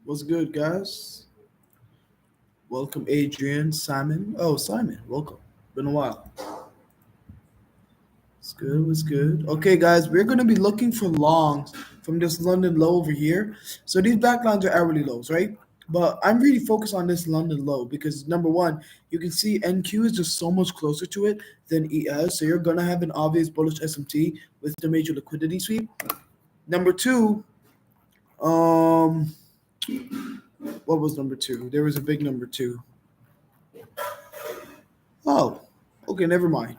What's good, guys? Welcome, Adrian, Simon. Oh, Simon, welcome. Been a while. It's good. What's good? Okay, guys, we're gonna be looking for longs from this London low over here. So these backlines are hourly lows, right? But I'm really focused on this London low because number one, you can see NQ is just so much closer to it than ES. So you're gonna have an obvious bullish SMT with the major liquidity sweep. Number two, um, what was number two? There was a big number two. Oh, okay, never mind.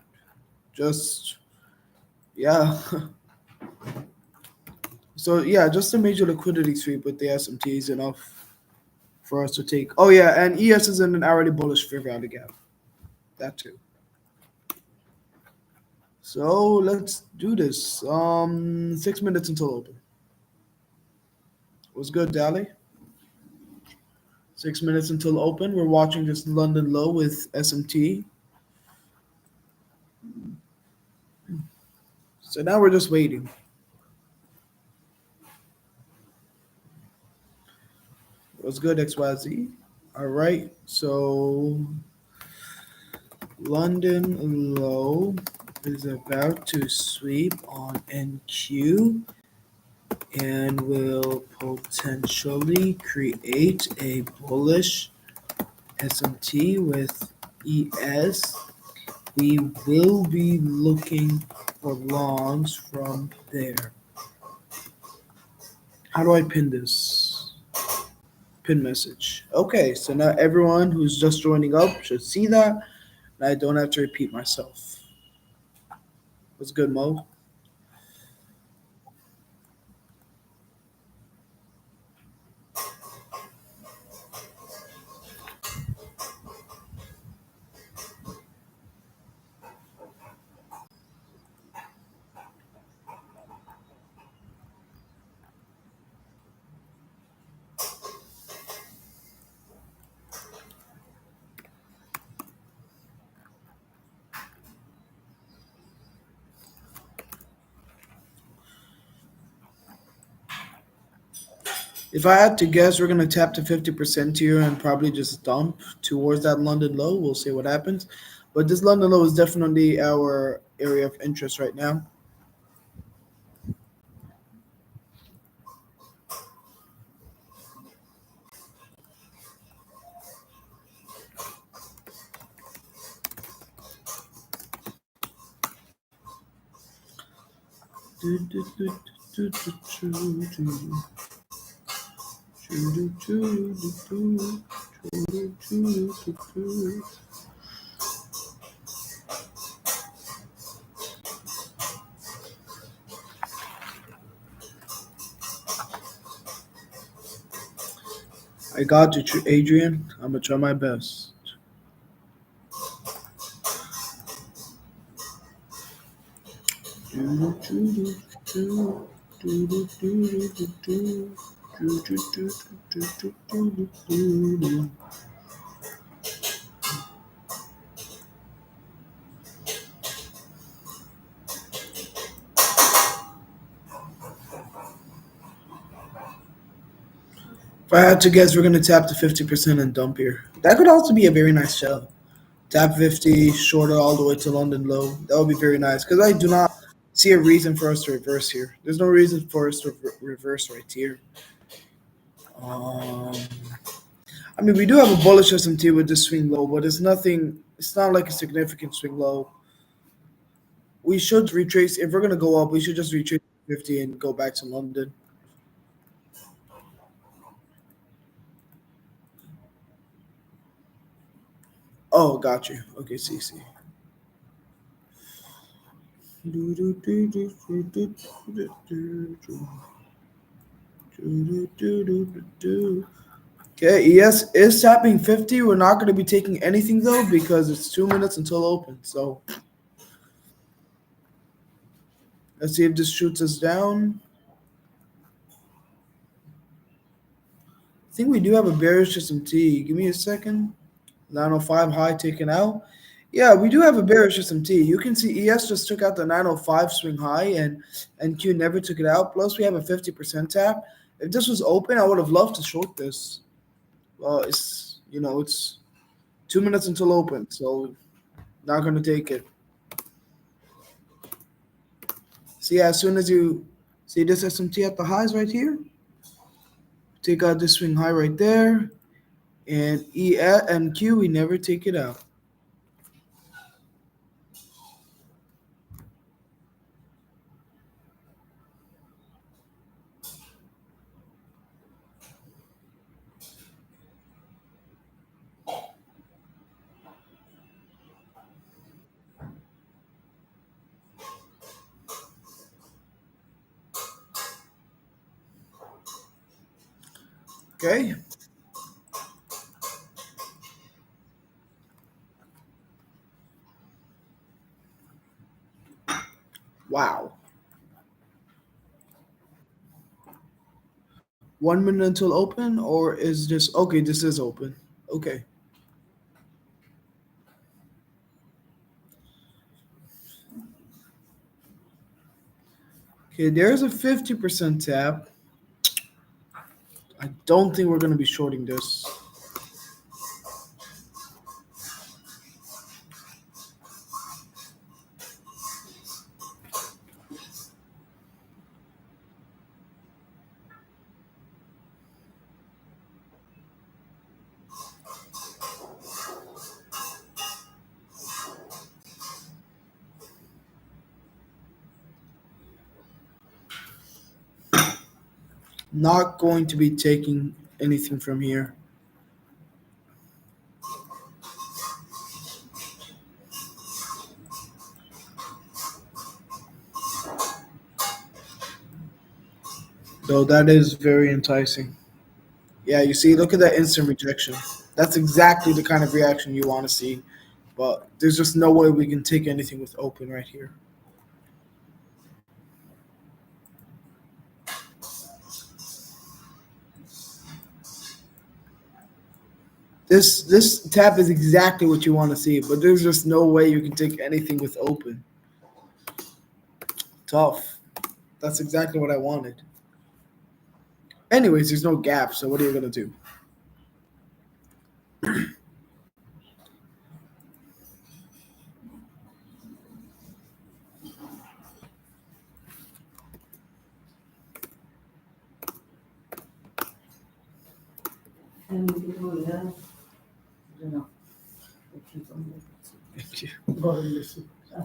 Just yeah. So yeah, just a major liquidity sweep with the SMT is enough for us to take. Oh yeah, and ES is in an hourly bullish fair value gap. That too. So let's do this. 6 minutes until open. What's good, Dally? 6 minutes until open. We're watching this London low with SMT. So now we're just waiting. What's good, XYZ? All right. So London low is about to sweep on NQ and will potentially create a bullish SMT with ES. We will be looking for longs from there. How do I pin this? Pin message. Okay, so now everyone who's just joining up should see that, and I don't have to repeat myself. What's good, Mo? If I had to guess, we're gonna tap to 50% here and probably just dump towards that London low. We'll see what happens. But this London low is definitely our area of interest right now. I got you, Adrian. I'm gonna try my best. If I had to guess, we're gonna tap to 50% and dump here. That could also be a very nice show. Tap 50, shorter all the way to London low. That would be very nice because I do not see a reason for us to reverse here. There's no reason for us to reverse right here. Um, I mean, we do have a bullish SMT with this swing low, but it's nothing. It's not like a significant swing low. We should retrace. If we're gonna go up, we should just retrace 50 and go back to London. Oh, got you. Okay, CC. Okay, ES is tapping 50. We're not going to be taking anything though because it's 2 minutes until open. So let's see if this shoots us down. I think we do have a bearish SMT. Give me a second. 905 high taken out. Yeah, we do have a bearish SMT. You can see ES just took out the 905 swing high and Q never took it out. Plus we have a 50% tap. If this was open, I would have loved to short this. Well, it's 2 minutes until open, so not gonna take it. See, as soon as you see this SMT at the highs right here, take out this swing high right there, and E and Q, we never take it out. Okay. Wow. 1 minute until open, or is this okay? This is open. Okay. Okay, there's a 50% tap. I don't think we're gonna be shorting this. Not going to be taking anything from here. So that is very enticing. Yeah, you see, look at that instant rejection. That's exactly the kind of reaction you want to see. But there's just no way we can take anything with open right here. This tap is exactly what you want to see, but there's just no way you can take anything with open. Tough. That's exactly what I wanted. Anyways, there's no gap, so what are you gonna do?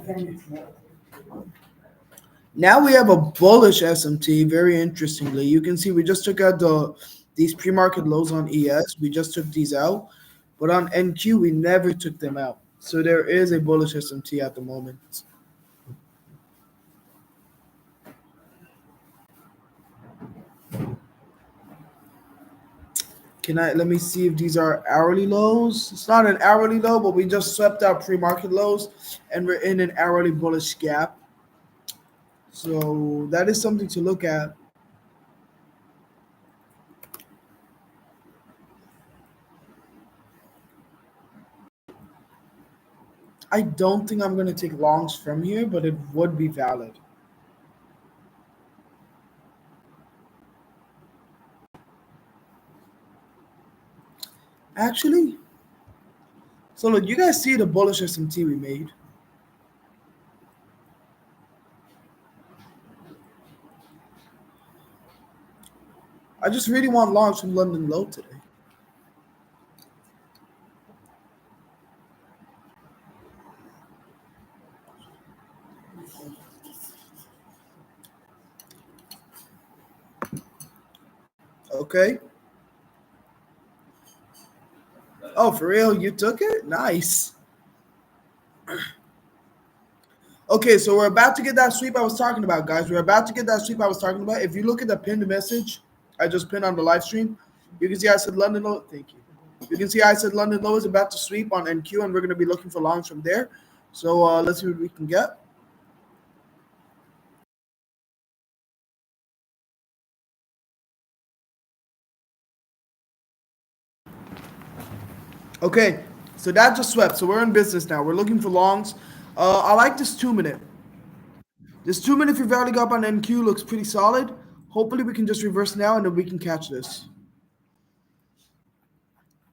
Thank you. Now we have a bullish SMT. Very interestingly, you can see we just took out these pre-market lows on ES. We just took these out, but on NQ we never took them out. So there is a bullish SMT at the moment. Let me see if these are hourly lows. It's not an hourly low, but we just swept out pre-market lows and we're in an hourly bullish gap. So that is something to look at. I don't think I'm going to take longs from here, but it would be valid. Actually, so look, you guys see the bullish SMT we made. I just really want longs from London low today. Okay. Oh, for real? You took it? Nice. Okay, so we're about to get that sweep I was talking about, guys. We're about to get that sweep I was talking about. If you look at the pinned message I just pinned on the live stream, you can see I said London low. Thank you. You can see I said London low is about to sweep on NQ, and we're going to be looking for longs from there. So let's see what we can get. Okay, so that just swept. So we're in business now. We're looking for longs. I like this 2 minute. This 2 minute for value gap on NQ looks pretty solid. Hopefully, we can just reverse now and then we can catch this.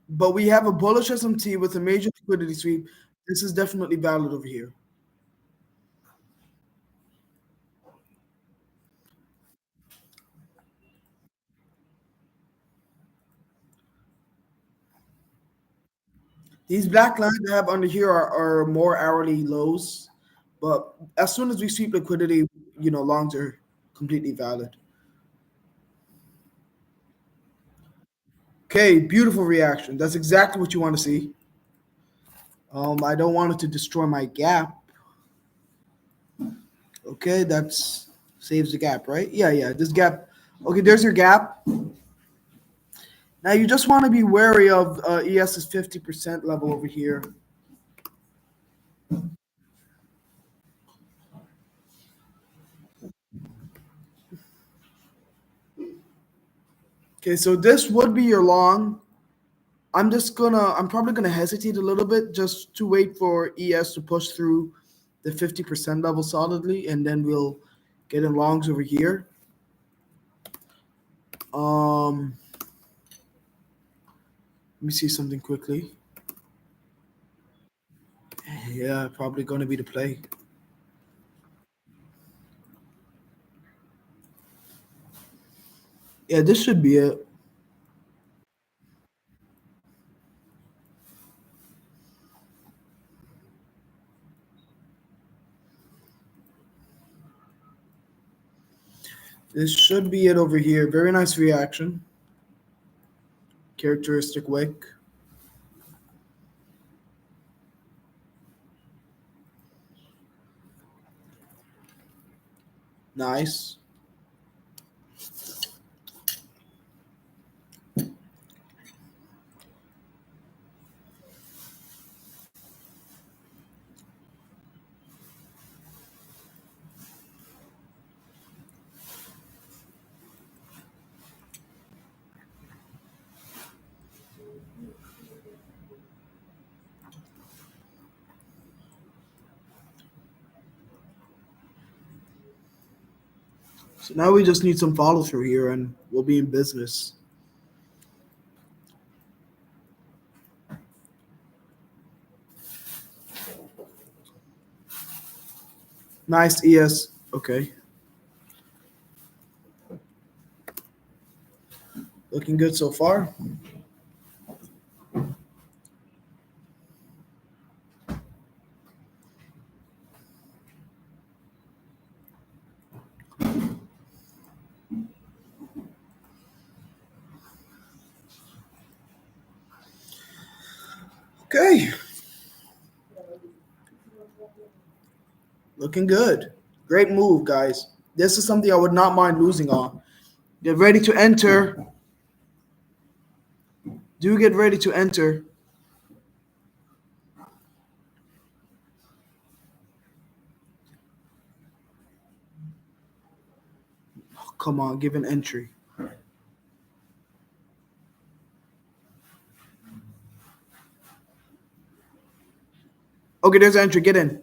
But we have a bullish SMT with a major liquidity sweep. This is definitely valid over here. These black lines I have under here are more hourly lows, but as soon as we sweep liquidity, longs are completely valid. Okay, beautiful reaction. That's exactly what you want to see. I don't want it to destroy my gap. Okay, that's saves the gap, right? Yeah, yeah. This gap. Okay, there's your gap. Now you just want to be wary of ES's 50% level over here. Okay, so this would be your long. I'm probably gonna hesitate a little bit just to wait for ES to push through the 50% level solidly, and then we'll get in longs over here. Let me see something quickly. Yeah, probably gonna be the play. Yeah, this should be it. This should be it over here. Very nice reaction. Characteristic wick. Nice. So now we just need some follow through here, and we'll be in business. Nice ES. Okay. Looking good so far. Okay. Looking good. Great move, guys. This is something I would not mind losing on. Get ready to enter. Do get ready to enter. Oh, come on, give an entry. Okay, there's entry. Get in.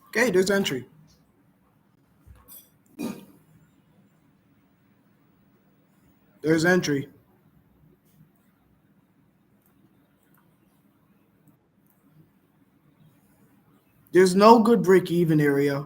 Okay, there's entry. There's entry. There's no good break even area.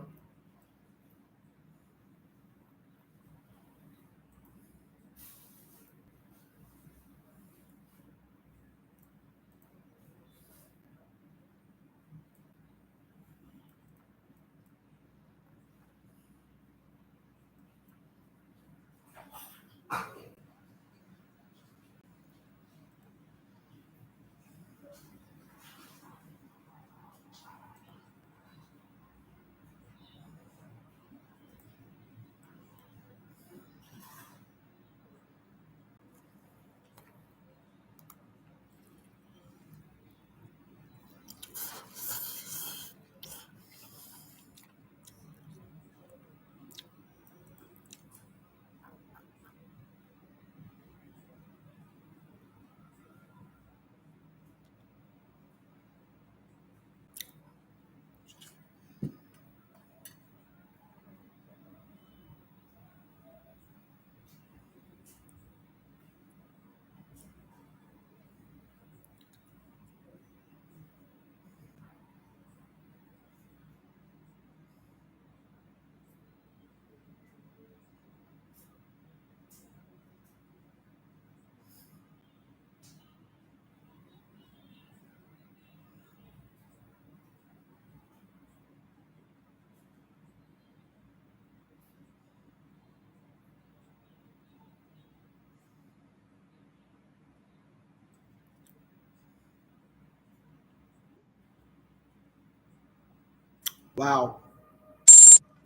Wow.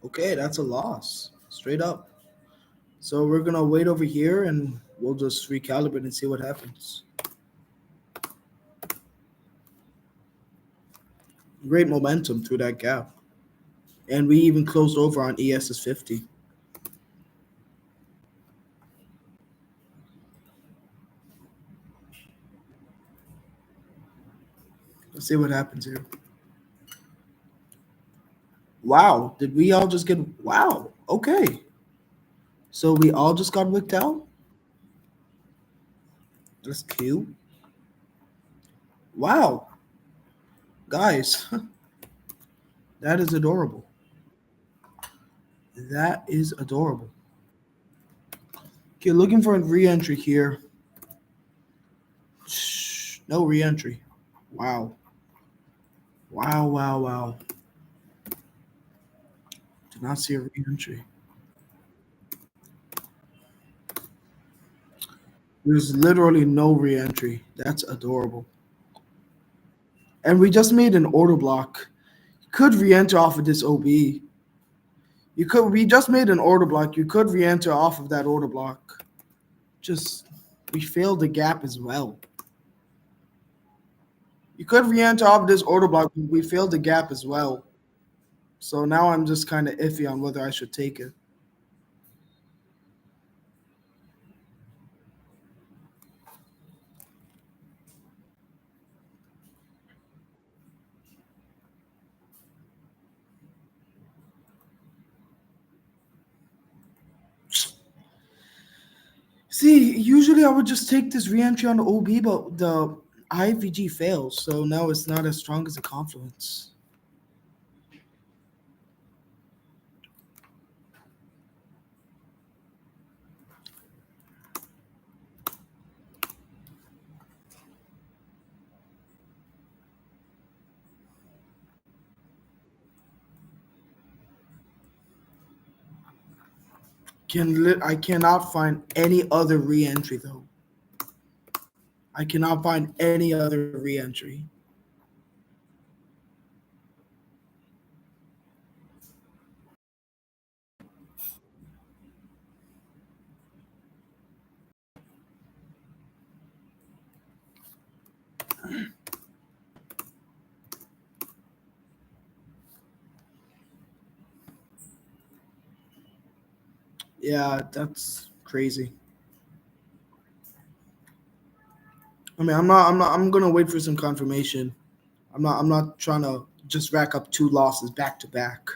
Okay, that's a loss. Straight up. So we're gonna wait over here and we'll just recalibrate and see what happens. Great momentum through that gap. And we even closed over on ES's 50. Let's see what happens here. Wow, did we all just get wow? Okay. So we all just got wicked out? That's cute. Wow, guys, that is adorable. That is adorable. Okay, looking for a re-entry here. Shh, no re-entry. Wow. Wow, wow, wow. Did not see a re-entry. There's literally no re-entry. That's adorable. And we just made an order block. You could re-enter off of this OB. You could we just made an order block. You could re-enter off of that order block. Just we failed the gap as well. You could re-enter off this order block, but we failed the gap as well. So now I'm just kind of iffy on whether I should take it. See, usually I would just take this re-entry on the OB, but the IVG fails, so now it's not as strong as a confluence. I cannot find any other re-entry though. I cannot find any other re-entry. Yeah, that's crazy. I mean, I'm gonna wait for some confirmation. I'm not trying to just rack up two losses back to back.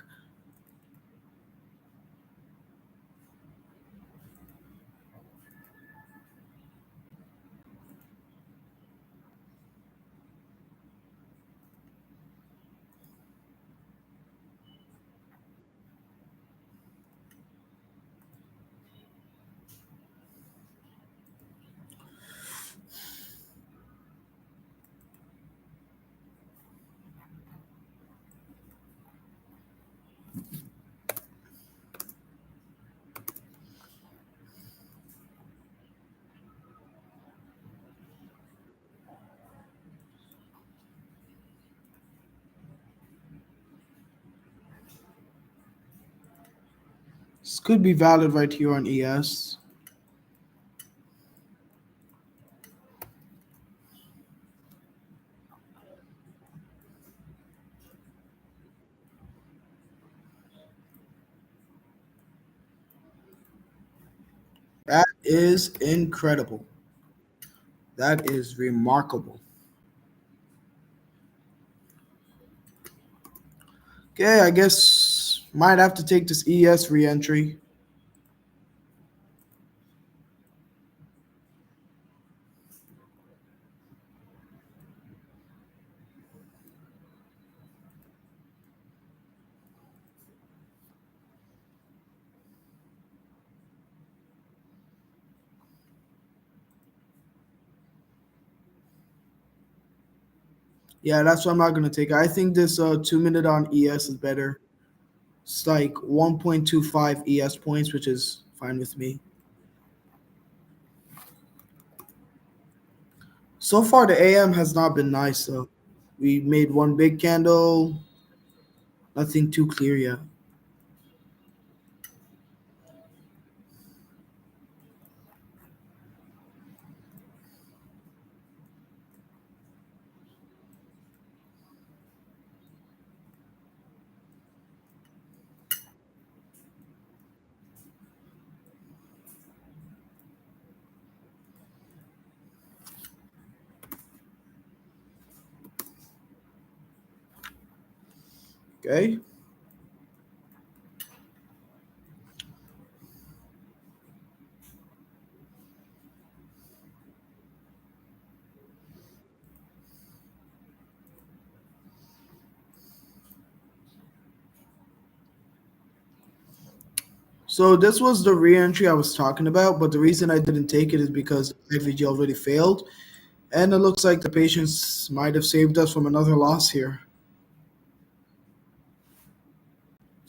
This could be valid right here on ES. That is incredible. That is remarkable. Okay, I guess might have to take this ES reentry. Yeah, that's what I'm not gonna take. I think this 2 minute on ES is better. It's like 1.25 ES points, which is fine with me. So far, the AM has not been nice though. We made one big candle, Nothing too clear yet. Okay. So this was the re-entry I was talking about, but the reason I didn't take it is because IVG already failed, and it looks like the patients might have saved us from another loss here.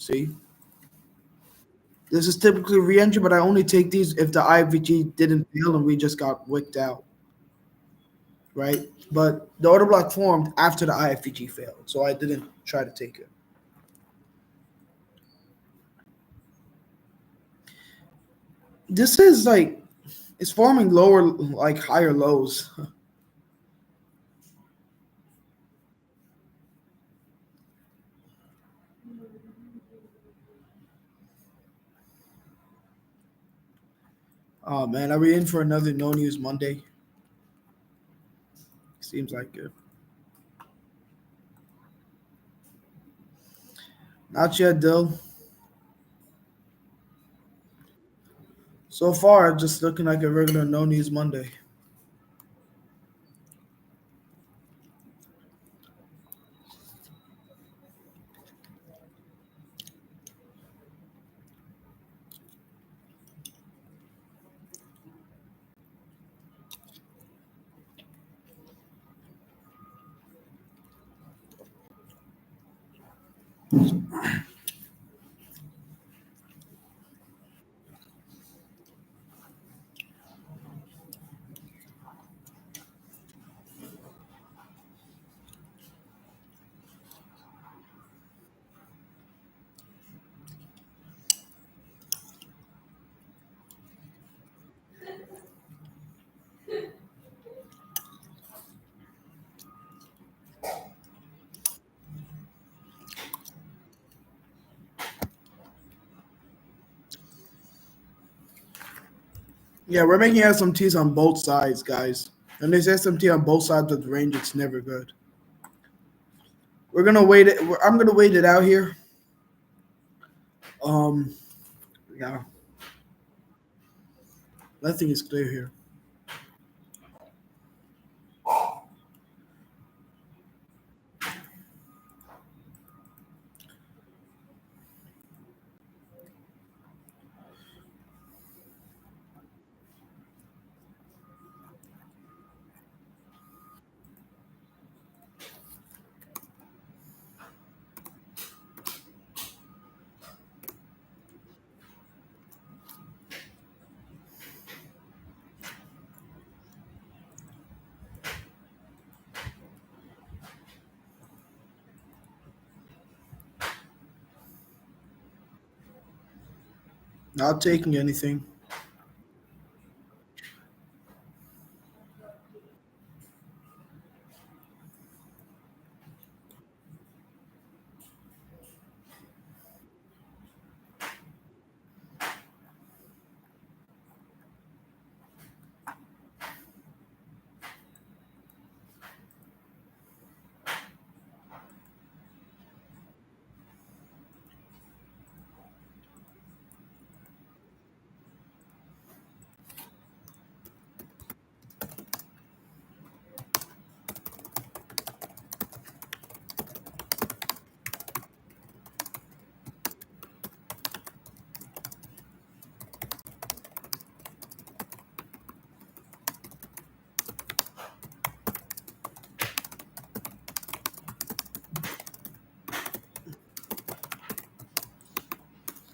See, this is typically re-entry, but I only take these if the IVG didn't fail and we just got wicked out, right? But the order block formed after the IVG failed, so I didn't try to take it. This is like it's forming lower, like higher lows. Oh man, are we in for another no news Monday? Seems like it. Not yet, Dill. So far, just looking like a regular no news Monday. Yeah, we're making SMTs on both sides, guys. And there's SMT on both sides of the range. It's never good. We're gonna wait it. I'm gonna wait it out here. Um, yeah, nothing is clear here. Not taking anything.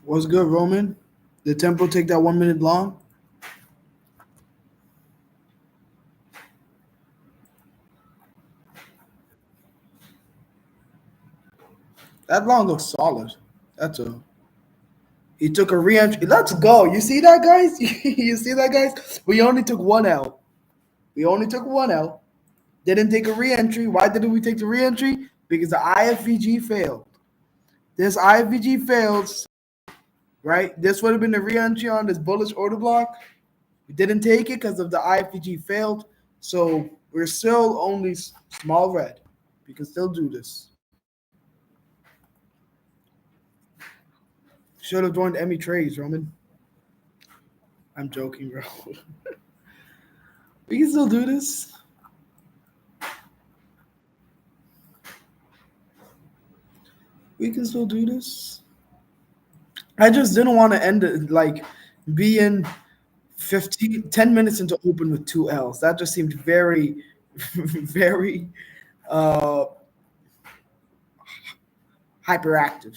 What's good, Roman? Did tempo take that 1 minute long? That long looks solid. That's a. He took a re-entry. Let's go. You see that, guys? You see that, guys? We only took one out. We only took one out. Didn't take a re-entry. Why didn't we take the re-entry? Because the IFVG failed. This IFVG failed, right? This would have been the re-entry on this bullish order block. We didn't take it because of the IFVG failed. So we're still only small red. We can still do this. Should have joined Emmy Trades, Roman. I'm joking, bro. We can still do this. We can still do this. I just didn't want to end it like being 10 minutes into open with two L's. That just seemed very, very uh, hyperactive.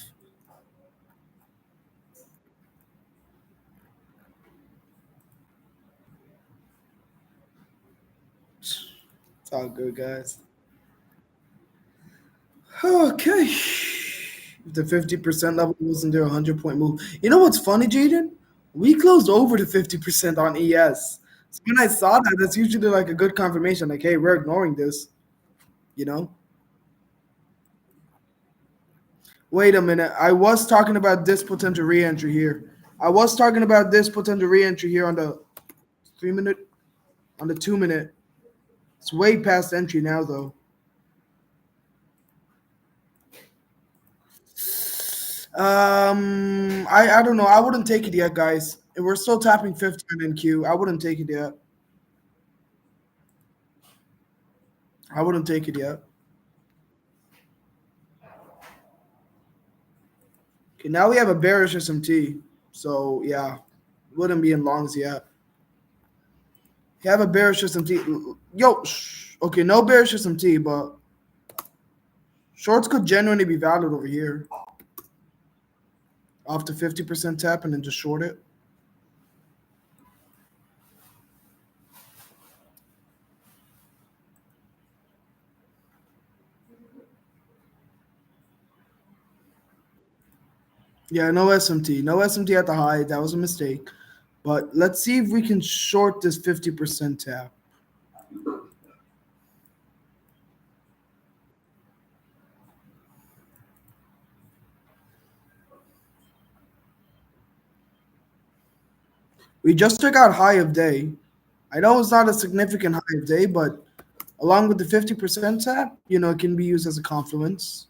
It's all good, guys. Okay. If the 50% level wasn't there, a 100-point move. You know what's funny, Jaden? We closed over the 50% on ES. So when I saw that, that's usually like a good confirmation. Like, hey, we're ignoring this, you know? Wait a minute. I was talking about this potential re-entry here. I was talking about this potential re-entry here on the 3 minute, on the 2 minute. It's way past entry now, though. I don't know. I wouldn't take it yet, guys. If we're still tapping 50 on NQ, I wouldn't take it yet. I wouldn't take it yet. Okay, now we have a bearish SMT. So yeah, wouldn't be in longs yet. You have a bearish SMT. Yo, okay, no bearish SMT, but shorts could genuinely be valid over here. Off the 50% tap and then just short it. Yeah, no SMT. No SMT at the high. That was a mistake. But let's see if we can short this 50% tap. We just took out high of day. I know it's not a significant high of day, but along with the 50% tap, it can be used as a confluence.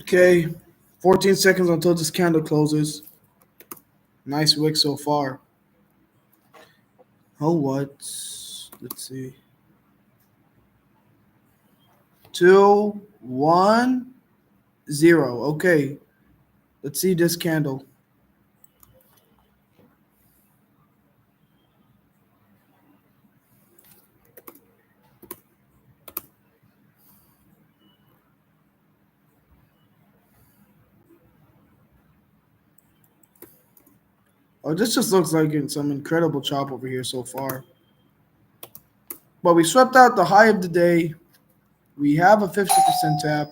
Okay, 14 seconds until this candle closes. Nice wick so far. Oh, what? Let's see. 2, 1, 0. Okay, let's see this candle. Oh, this just looks like some incredible chop over here so far. But we swept out the high of the day. We have a 50% tap.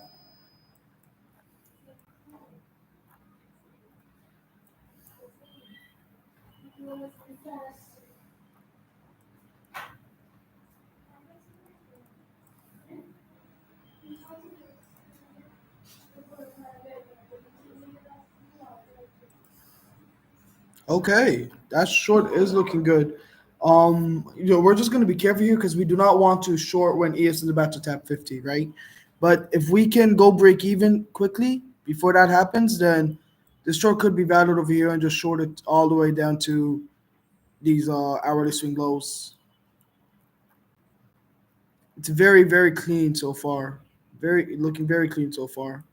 Okay, that short is looking good. We're just gonna be careful here because we do not want to short when ES is about to tap 50, right? But if we can go break even quickly before that happens, then This short could be valid over here and just short it all the way down to these hourly swing lows. It's very, very clean so far. Very looking very clean so far.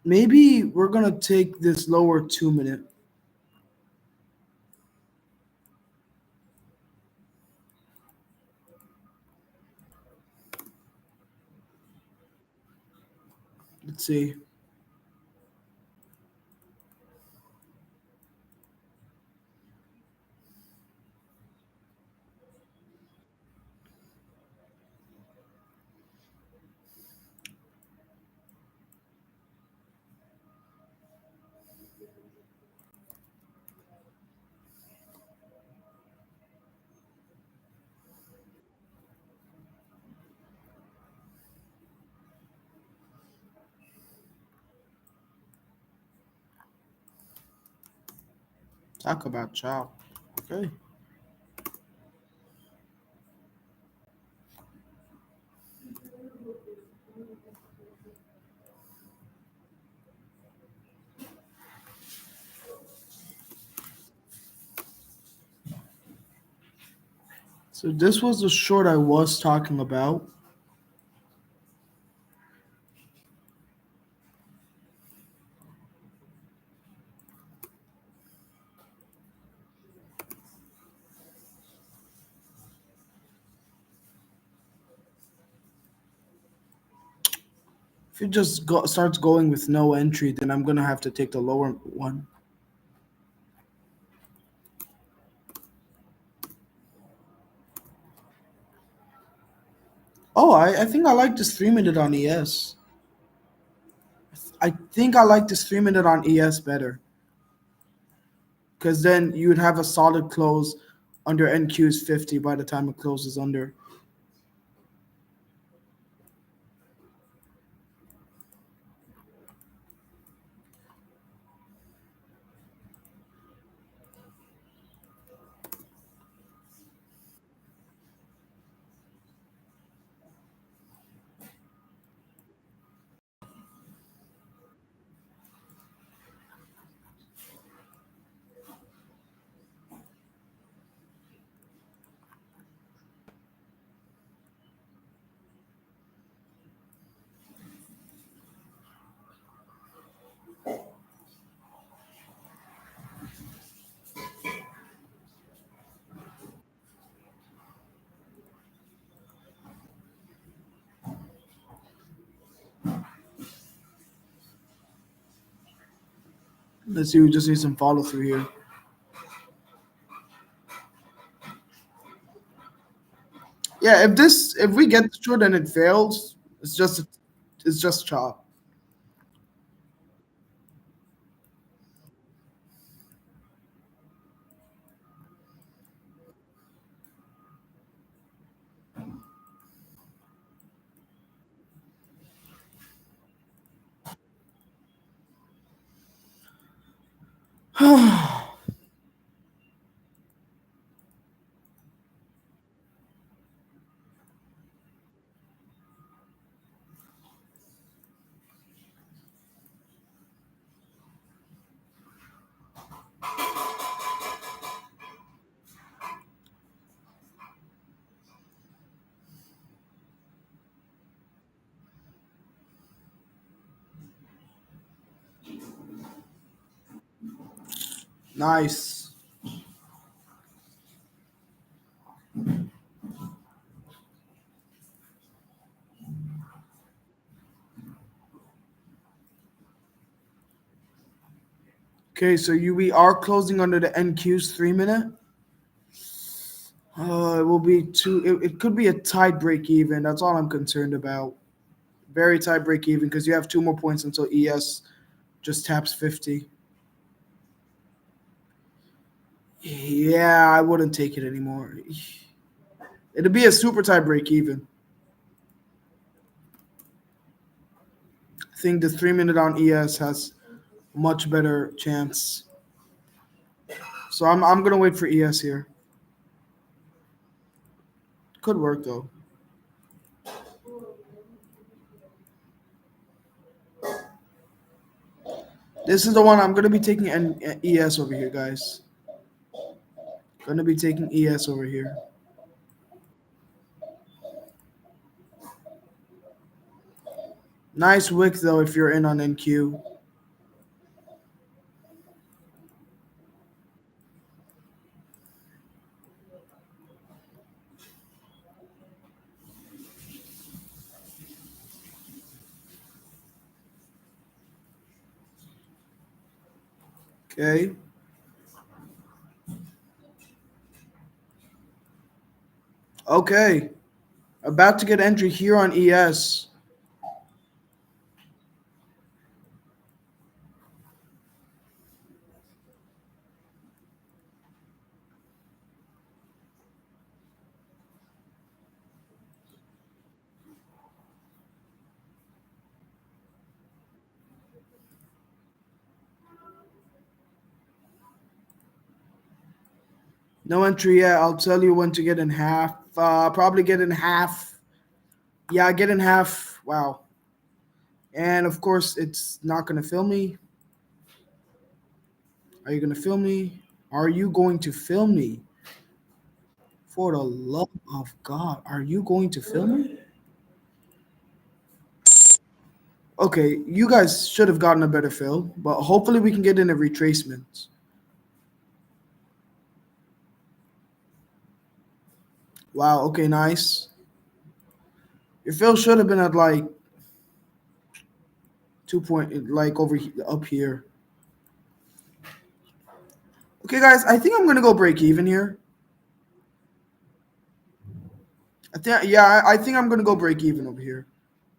Maybe we're gonna take this lower 2 minute. Let's see. Talk about chop. Okay. So this was the short I was talking about. If it just starts going with no entry, then I'm gonna have to take the lower one. Oh, I think I like this 3 minute on ES. I think I like this 3 minute on ES better because then you'd have a solid close under NQ's 50 by the time it closes under. Let's see, we just need some follow through here. Yeah, if we get the short and it fails, it's just chop. Nice. Okay, so we are closing under the NQ's 3 minute. It will be two. It could be a tight break even. That's all I'm concerned about. Very tight break even because you have 2 more points until ES just taps 50. Yeah, I wouldn't take it anymore. It'll be a super tight break even. I think the 3 minute on ES has much better chance. So I'm gonna wait for ES here. Could work though. This is the one I'm gonna be taking ES over here, guys. Gonna be taking ES over here. Nice wick though if you're in on NQ. Okay. Okay. About to get entry here on ES. No entry yet. I'll tell you when to get in half. Probably get in half. Yeah, get in half. Wow. And of course, it's not gonna film me. Are you gonna film me? Are you going to film me? For the love of God, are you going to film me? Okay, you guys should have gotten a better fill, but hopefully we can get in a retracement. Wow. Okay. Nice. Your fill should have been at like 2 point, like up here. Okay, guys. I think I'm gonna go break even here. I think yeah. I think I'm gonna go break even over here.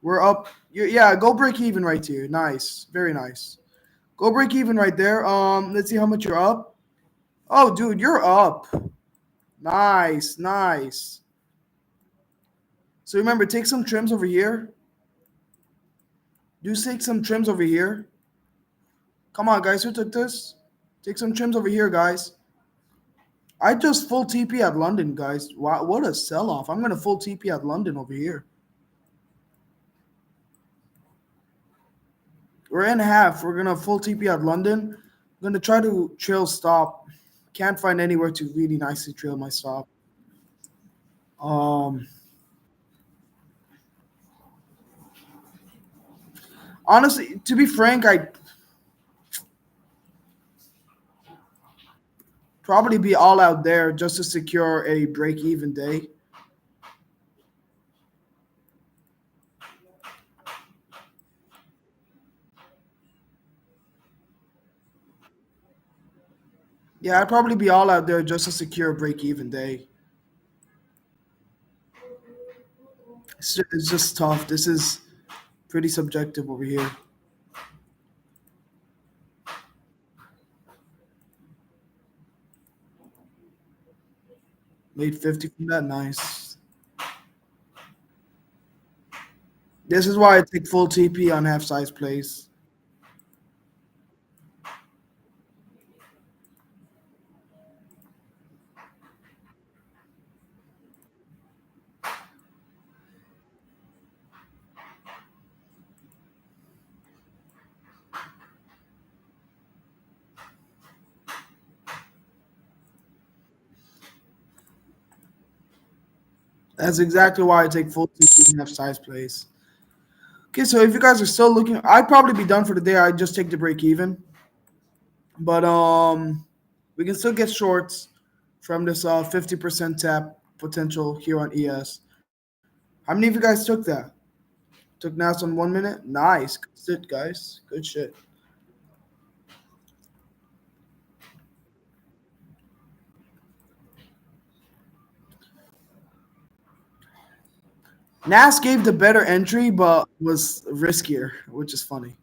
We're up. Yeah, go break even right here. Nice. Very nice. Go break even right there. Let's see how much you're up. Oh, dude, you're up. Nice, nice. So remember, take some trims over here. Do take some trims over here. Come on, guys. Who took this? Take some trims over here, guys. I just full TP at London, guys. Wow, what a sell off. I'm gonna full TP at London over here. We're in half. We're gonna full TP at London. I'm gonna try to trail stop. Can't find anywhere to really nicely trail my stop. Um, Honestly, to be frank, I'd probably be all out there just to secure a break even day. Yeah, I'd probably be all out there just to secure a break even day. It's just tough. This is pretty subjective over here. Made 50 from that. Nice. This is why I take full TP on half size plays. That's exactly why I take full TP on half size plays. Okay, so if you guys are still looking, I'd probably be done for the day. I'd just take the break even. But we can still get shorts from this 50% tap potential here on ES. How many of you guys took that? Took Nas on 1 minute? Nice. Good shit, guys. Good shit. Nas gave the better entry, but was riskier, which is funny.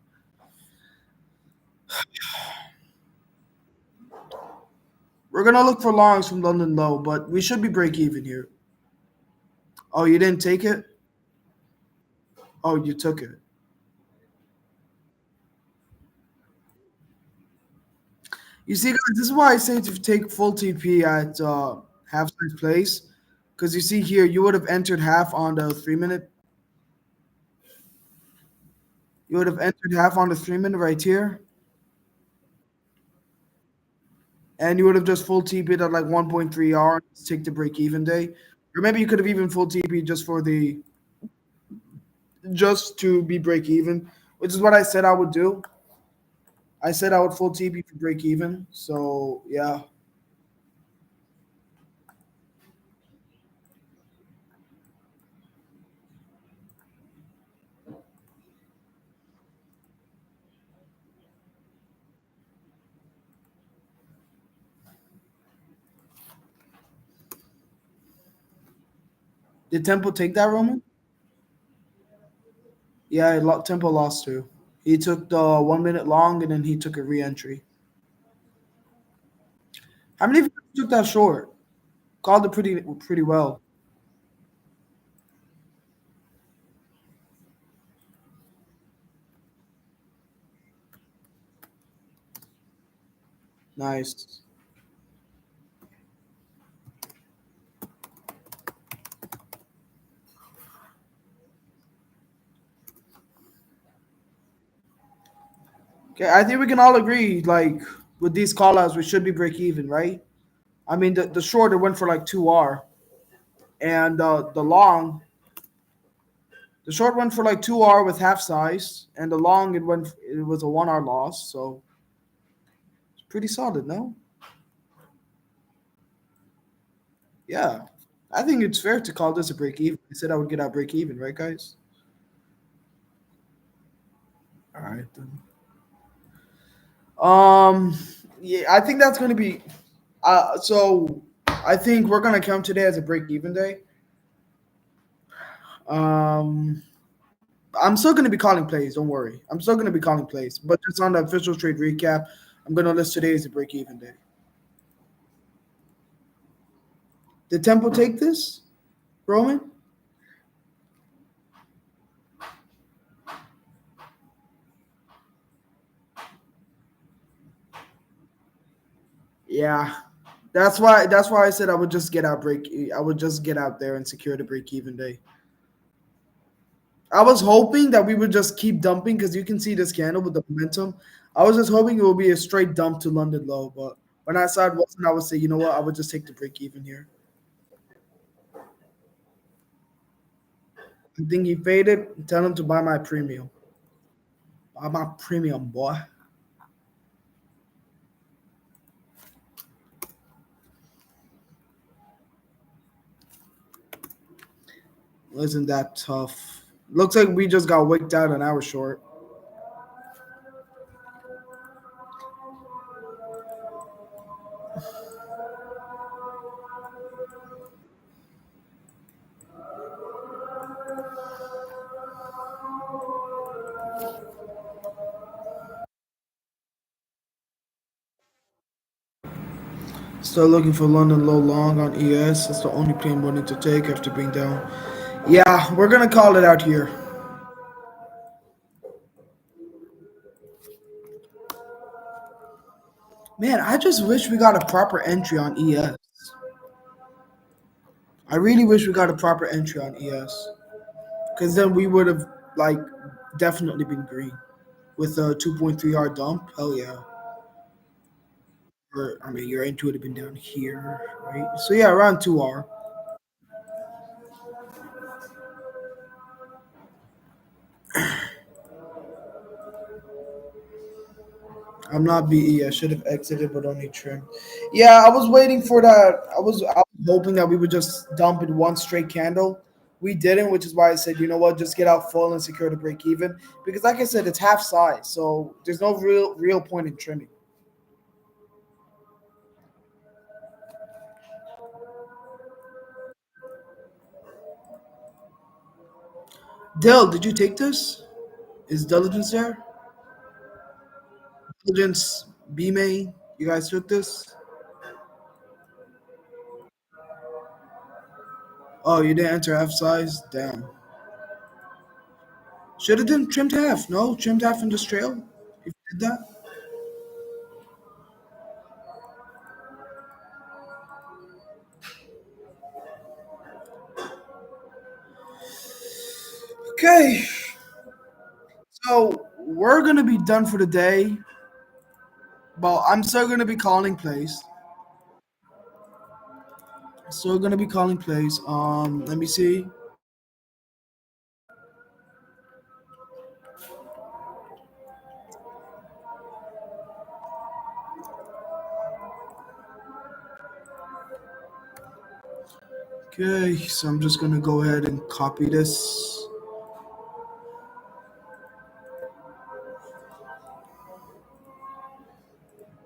We're gonna look for longs from London low, but we should be break even here. Oh, you didn't take it? Oh, you took it. You see, guys, this is why I say to take full TP at half size place, because you see here, you would have entered half on the 3 minute. You would have entered half on the 3 minute right here, and you would have just full TP'd at like 1.3 R to take the break even day, or maybe you could have even full TP just for the just to be break even, which is what I said I would do. I said I would full TP for break even. So yeah, did Temple take that, Roman? Yeah, Temple lost too. He took the 1 minute long, and then he took a re-entry. How many of you took that short? Called it pretty well. Nice. Okay, I think we can all agree, like with these call outs, we should be break even, right? I mean, the short it went for like 2 R, and the short went for like 2 R with half size, and the long it was a 1 R loss, so it's pretty solid, no? Yeah, I think it's fair to call this a break even. I said I would get out break even, right, guys? All right then. Um, yeah, I think that's going to be. So I think we're going to count today as a break even day. Um, I'm still going to be calling plays. Don't worry. I'm still going to be calling plays, but just on the official trade recap, I'm going to list today as a break even day. Did Temple take this, Roman? Yeah, that's why I said I would just get out break. I would just get out there and secure the break even day. I was hoping that we would just keep dumping because you can see this candle with the momentum. I was just hoping it would be a straight dump to London low, but when I saw it wasn't, I would say, you know what, I would just take the break even here. I think he faded. Tell him to buy my premium. Buy my premium, boy. Wasn't that tough? Looks like we just got wicked out an hour short. Still looking for London low long on ES. That's the only play I'm willing to take after being down. Yeah, we're gonna call it out here. Man, I just wish we got a proper entry on ES. I really wish we got a proper entry on ES. Because then we would have like definitely been green with a 2.3 R dump. Hell yeah. Or I mean, your entry would have been down here, right? So yeah, around 2 R. I'm not BE. I should have exited, but only trimmed. Yeah, I was waiting for that. I was hoping that we would just dump in one straight candle. We didn't, which is why I said, you know what, just get out full and secure the break even. Because like I said, it's half size, so there's no real point in trimming. Dell, did you take this? Is diligence there? Diligence, B main. You guys took this? Oh, you didn't enter F size? Damn. Should have done trimmed half. No, trimmed half in this trail. If you did that. Okay. So we're gonna be done for the day. But I'm still gonna be calling plays. Still gonna be calling plays. Let me see. Okay, so I'm just gonna go ahead and copy this.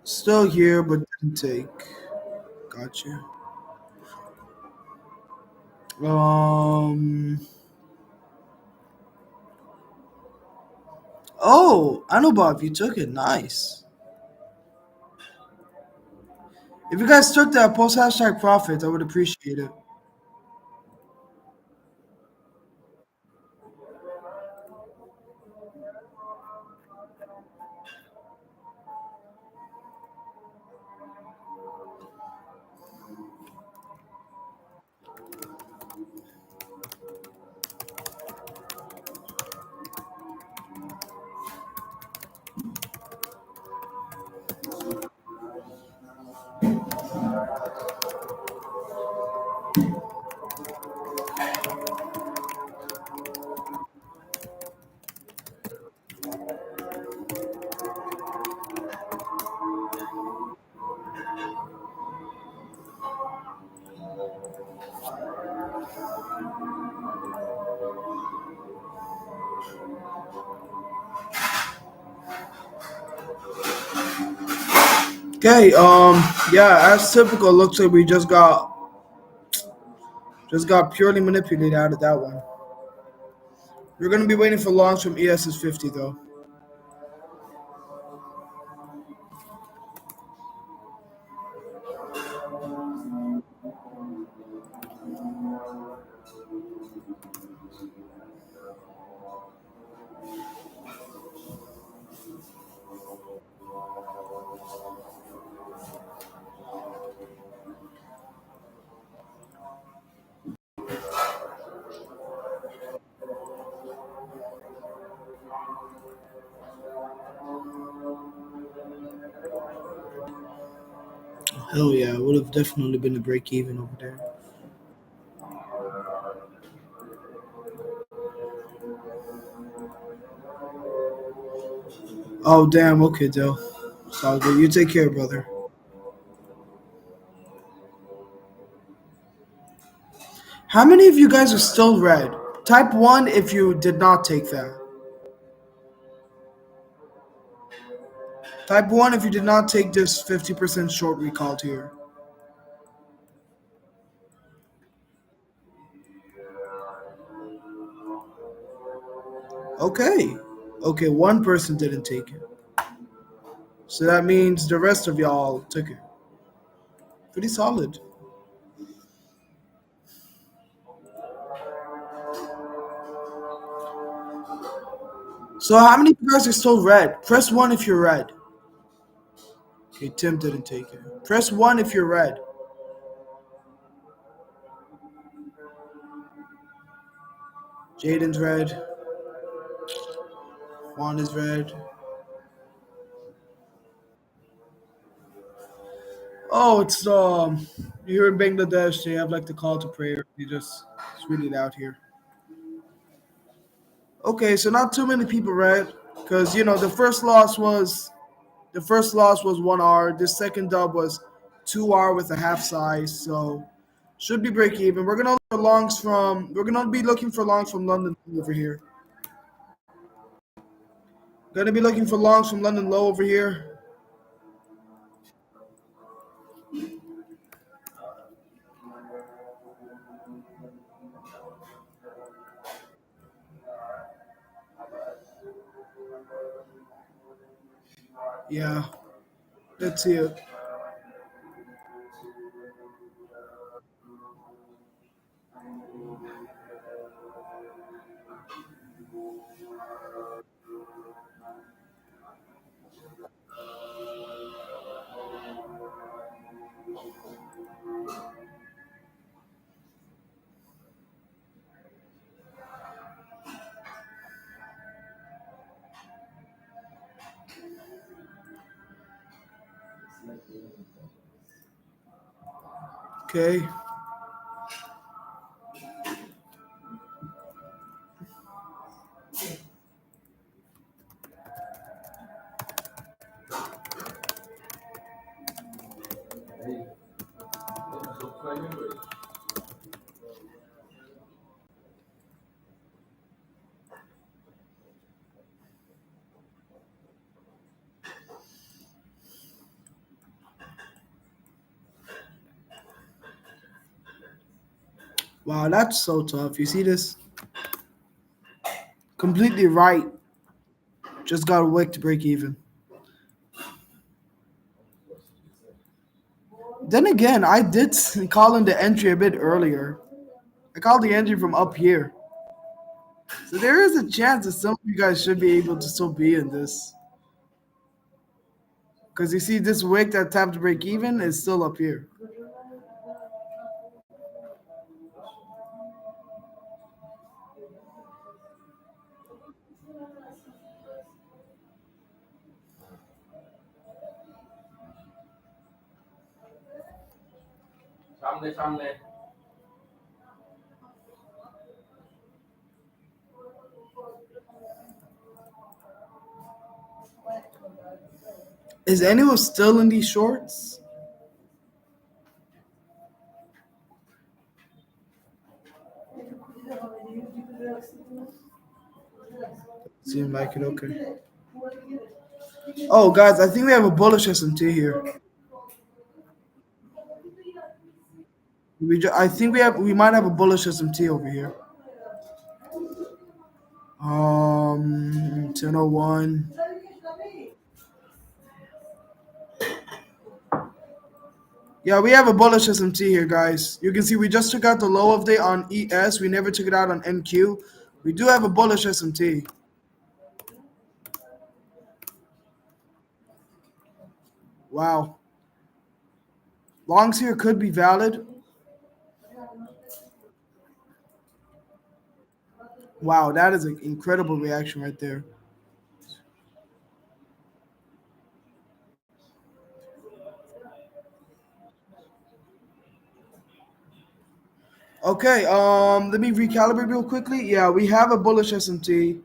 Still here, but didn't take. Gotcha. Um. Oh, Anubhav, you took it. Nice. If you guys took that, post hashtag profit. I would appreciate it. Okay. Yeah. As typical, looks like we just got purely manipulated out of that one. We're gonna be waiting for longs from ES's 50 though. Hell yeah, it would have definitely been a break even over there. Oh damn. Okay, Dale. So good. You take care, brother. How many of you guys are still red? Type one if you did not take that. Type one if you did not take this 50% short we called here. Okay. Okay, one person didn't take it. So that means the rest of y'all took it. Pretty solid. So how many of you guys are still red? Press one if you're red. Okay, Tim didn't take it. Press one if you're red. Jaden's red. Juan is red. Oh, it's here in Bangladesh they have like the call to prayer. It's really loud here. Okay, so not too many people red because the first loss was 1 hour. This second dub was 2 hour with a half size, so should be break even. We're gonna be looking for longs from London over here. Gonna be looking for longs from London low over here. Yeah, let's see it. Okay. Wow, that's so tough. You see this? Completely right. Just got a wick to break even. Then again, I did call in the entry a bit earlier. I called the entry from up here. So there is a chance that some of you guys should be able to still be in this. Because you see, this wick that tapped to break even is still up here. Is anyone still in these shorts? Seems like it. Okay. Oh, guys, I think we have a bullish S&T here. I think we might have a bullish S&T over here. 1001. Yeah, we have a bullish SMT here, guys. You can see we just took out the low of day on ES. We never took it out on NQ. We do have a bullish SMT. Wow. Longs here could be valid. Wow, that is an incredible reaction right there. Okay, let me recalibrate real quickly. Yeah, we have a bullish SMT.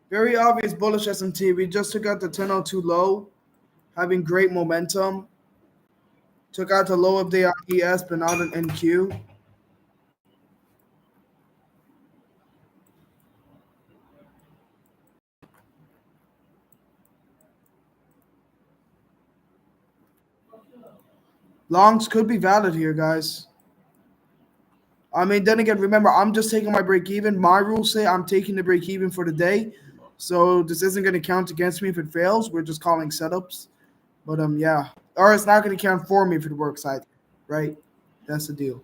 Very obvious bullish SMT. We just took out the 1002 low, having great momentum. Took out the low of day on ES, but not on NQ. Longs could be valid here, guys. I mean, then again, remember, I'm just taking my break even. My rules say I'm taking the break even for the day. So this isn't going to count against me if it fails. We're just calling setups. But yeah. Or it's not going to count for me if it works either. Right? That's the deal.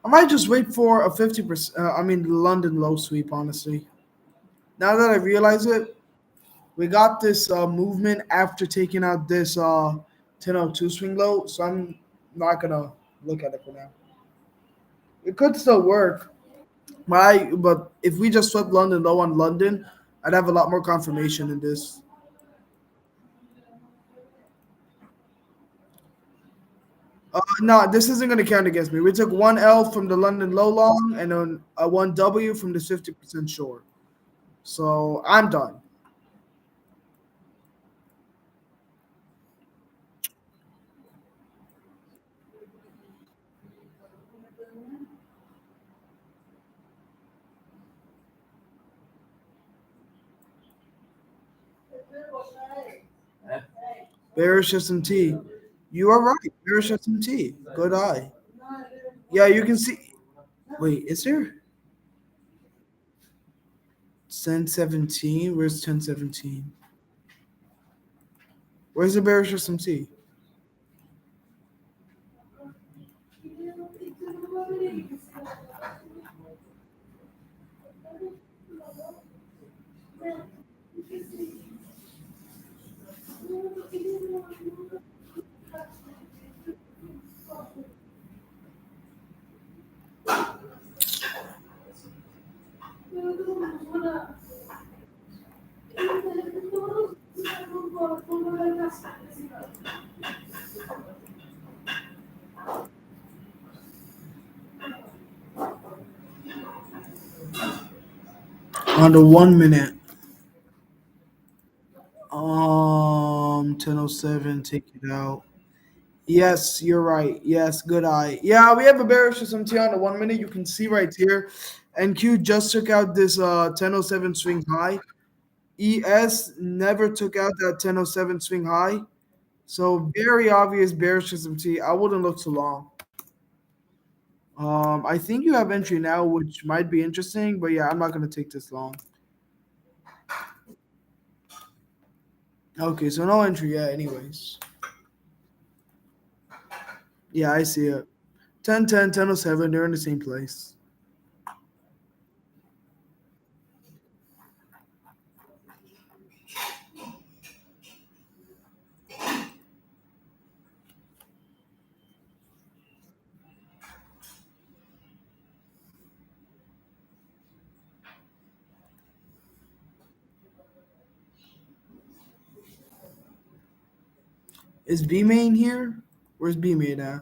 I might just wait for a 50%. I mean, London low sweep, honestly. Now that I realize it, we got this movement after taking out this 1002 swing low. So I'm not going to look at it for now. It could still work. But if we just swept London low on London, I'd have a lot more confirmation in this. No, this isn't going to count against me. We took one L from the London low long and then a one W from the 50% short. So I'm done. Bearish S&T. You are right. Bearish S&T. Good eye. Yeah, you can see. Wait, is there 1017? Where's 1017? Where's the bearish SMT? On the 1 minute. 1007, take it out. Yes, you're right. Yes, good eye. Yeah, we have a bearish SMT on the 1 minute. You can see right here. NQ just took out this 1007 swing high. ES never took out that 1007 swing high. So very obvious bearish SMT. I wouldn't look too long. I think you have entry now, which might be interesting, but yeah, I'm not gonna take this long. Okay, so no entry yet, anyways. Yeah, I see it. 1010, 1007, they're in the same place. Is B main here? Where's B main at?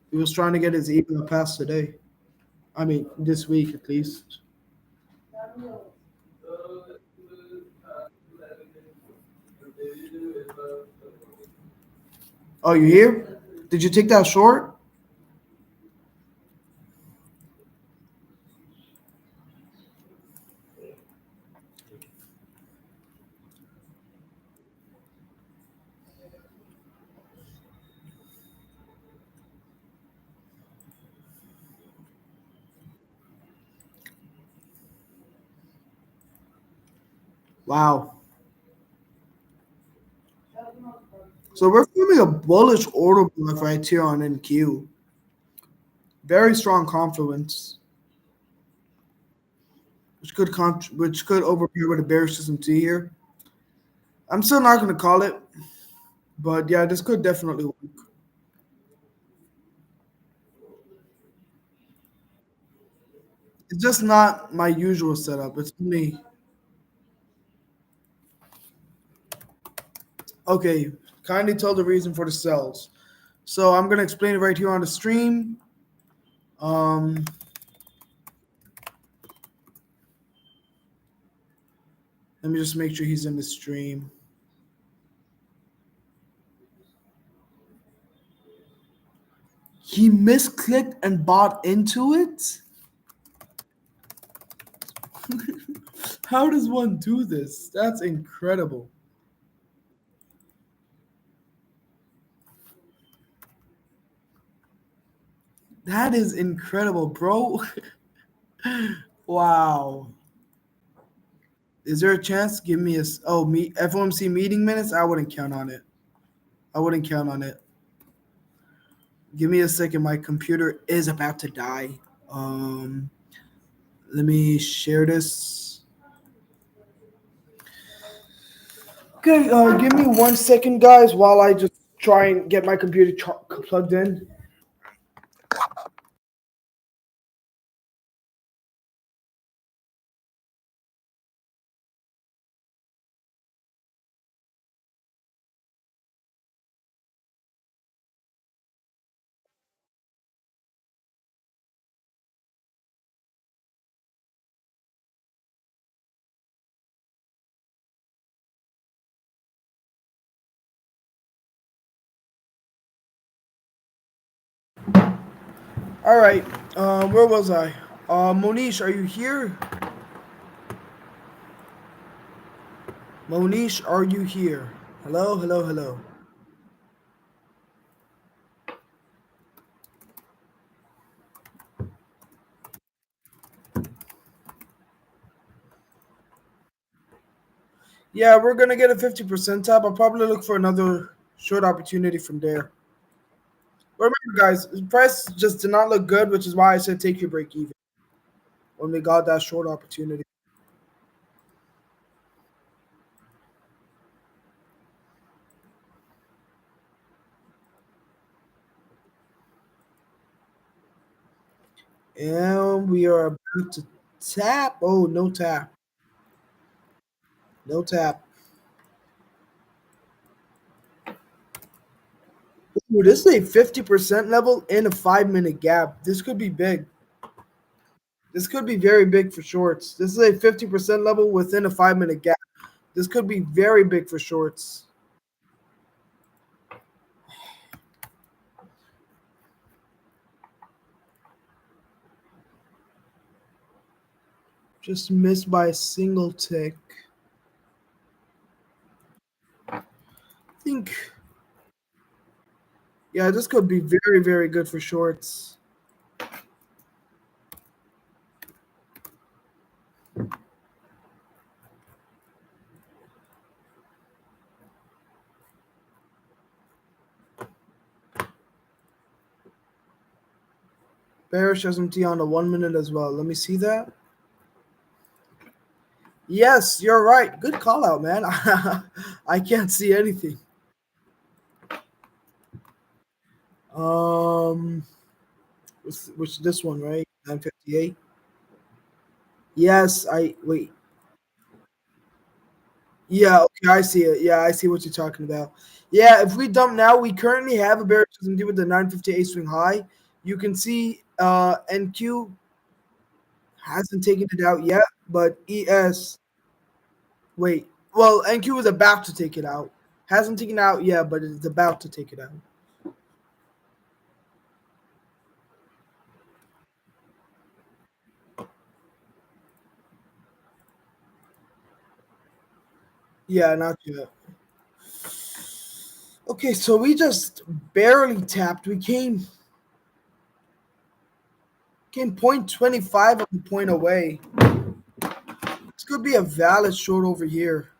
He was trying to get his email passed today. I mean, this week at least. Oh, you here? Did you take that short? Wow. So we're forming a bullish order block right here on NQ. Very strong confluence, which could overpair with a bearish system T here. I'm still not going to call it, but yeah, this could definitely work. It's just not my usual setup. It's me. Okay, kindly tell the reason for the sells. So I'm gonna explain it right here on the stream. Um, Let me just make sure he's in the stream. He misclicked and bought into it? How does one do this? That's incredible. That is incredible, bro. Wow. Is there a chance? Give me a FOMC meeting minutes. I wouldn't count on it. I wouldn't count on it. Give me a second. My computer is about to die. Let me share this. Okay, give me 1 second, guys, while I just try and get my computer plugged in. All right. Where was I? Monish, are you here? Monish, are you here? Hello, hello, hello. Yeah, we're gonna get a 50% tap. I'll probably look for another short opportunity from there. But remember, guys, the price just did not look good, which is why I said take your break even when we got that short opportunity. And we are about to tap. Oh, no tap. No tap. Ooh, this is a 50% level in a 5 minute gap. This could be big. This could be very big for shorts. This is a 50% level within a 5 minute gap. This could be very big for shorts. Just missed by a single tick. I think, yeah, this could be very, very good for shorts. Bearish SMT on the 1 minute as well. Let me see that. Yes, you're right. Good call out, man. I can't see anything. Um, which this one, right? 958. Yes, I wait. Yeah, okay, I see it. Yeah, I see what you're talking about. Yeah, if we dump now, we currently have a bearish SMT with the 958 swing high. You can see NQ hasn't taken it out yet, but ES wait. Well, NQ is about to take it out. Hasn't taken it out yet, but it's about to take it out. Yeah, not yet. Okay, so we just barely tapped. We came 0.25 of a point away. This could be a valid short over here.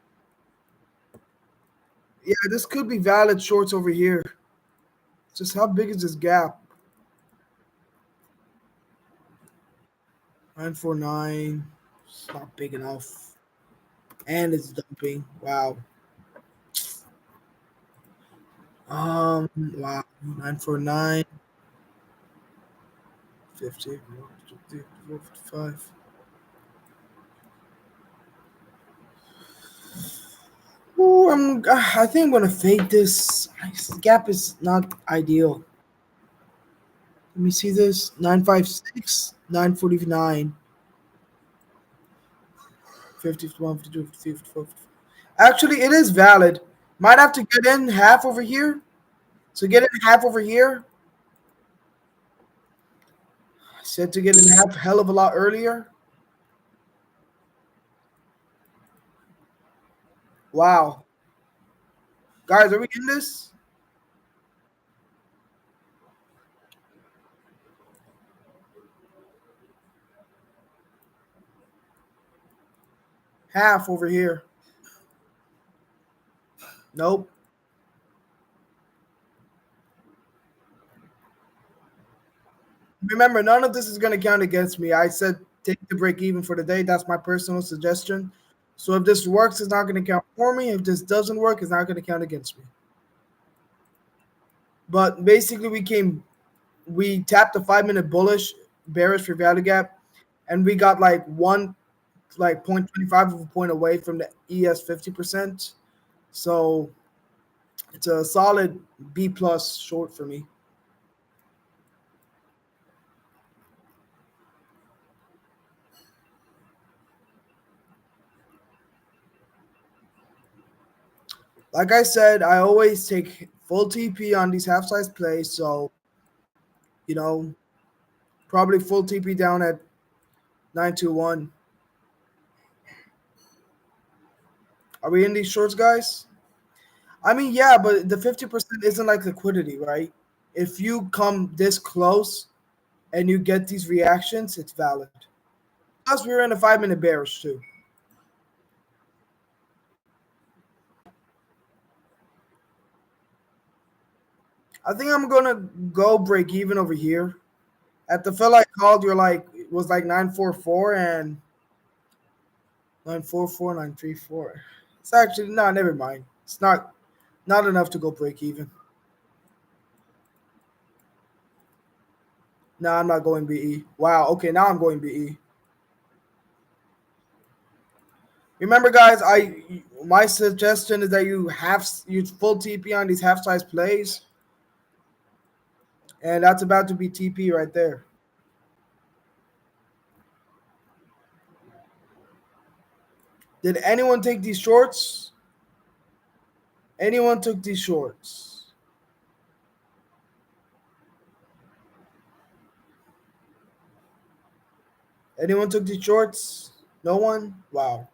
Yeah, this could be valid shorts over here. Just how big is this gap? 949. It's not big enough. And it's dumping. Wow. Wow. 949. 50. 55. Ooh, I think I'm gonna fade this. This gap is not ideal. Let me see this. 956, 949, 50, 51, 52, 53, 54, 55. Actually, it is valid. Might have to get in half over here. So get in half over here. I said to get in half hell of a lot earlier. Wow. Guys, are we in this? Half over here. Nope. Remember, none of this is going to count against me. I said take the break even for the day. That's my personal suggestion. So if this works, it's not going to count for me. If this doesn't work, it's not going to count against me. But basically, we tapped the 5 minute bullish bearish for value gap, and we got like 0.25 of a point away from the ES 50%. So it's a solid B plus short for me. Like I said, I always take full TP on these half size plays. So, you know, probably full TP down at 921. Are we in these shorts, guys? I mean, yeah, but the 50% isn't like liquidity, right? If you come this close and you get these reactions, it's valid. Plus, we were in a 5 minute bearish too. I think I'm gonna go break even over here. At the fill I called, you're like it was like 944 and 944, 934. It's actually no, never mind. It's not enough to go break even. No, I'm not going BE. Wow. Okay, now I'm going BE. Remember, guys, I my suggestion is that you full TP on these half size plays, and that's about to be TP right there. Did anyone take these shorts? Anyone took these shorts? Anyone took these shorts? No one? Wow.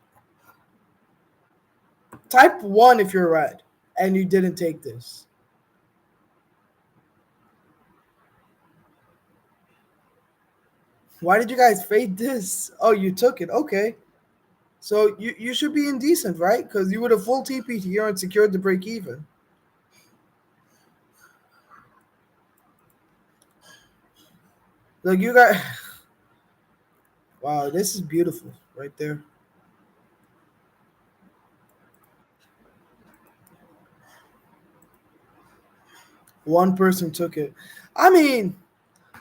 Type one if you're red and you didn't take this. Why did you guys fade this? Oh, you took it. Okay. So you should be indecent, right? Because you would have full TP here and secured the break even. Look, you got wow, this is beautiful right there. One person took it. I mean,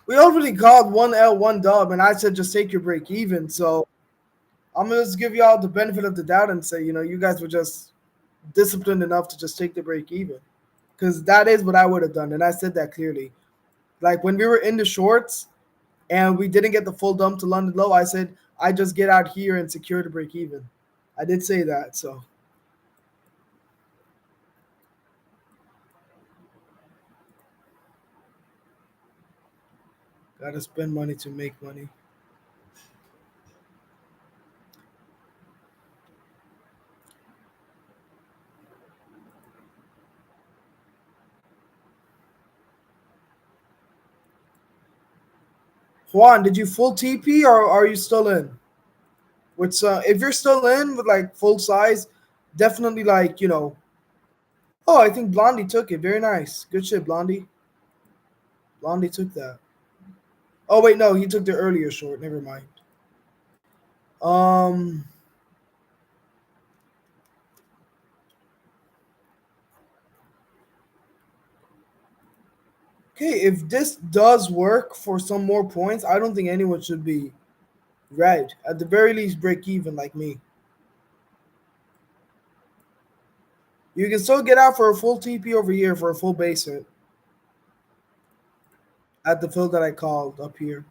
we already called one L, one dub, and I said just take your break even. So I'm gonna just give y'all the benefit of the doubt and say, you guys were just disciplined enough to just take the break even. Because that is what I would have done. And I said that clearly. Like when we were in the shorts and we didn't get the full dump to London low, I said, I just get out here and secure the break even. I did say that. So gotta spend money to make money. Juan, did you full TP or are you still in? Which if you're still in with like full size, definitely like Oh, I think Blondie took it. Very nice. Good shit, Blondie. Blondie took that. Oh wait, no, he took the earlier short. Never mind. Um. Okay, if this does work for some more points, I don't think anyone should be red. At the very least, break even like me. You can still get out for a full TP over here for a full base hit at the field that I called up here.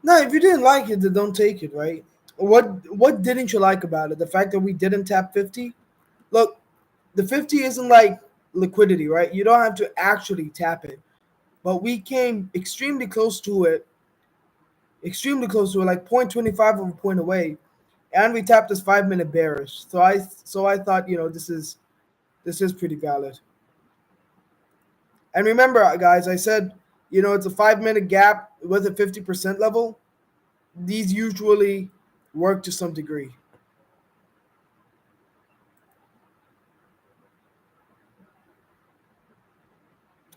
No, if you didn't like it, then don't take it, right? What didn't you like about it? The fact that we didn't tap 50? Look, the 50 isn't like liquidity, right? You don't have to actually tap it. But we came extremely close to it, like 0.25 of a point away, and we tapped this 5 minute bearish. So I thought, this is pretty valid. And remember, guys, I said, it's a 5 minute gap with a 50% level. These usually work to some degree.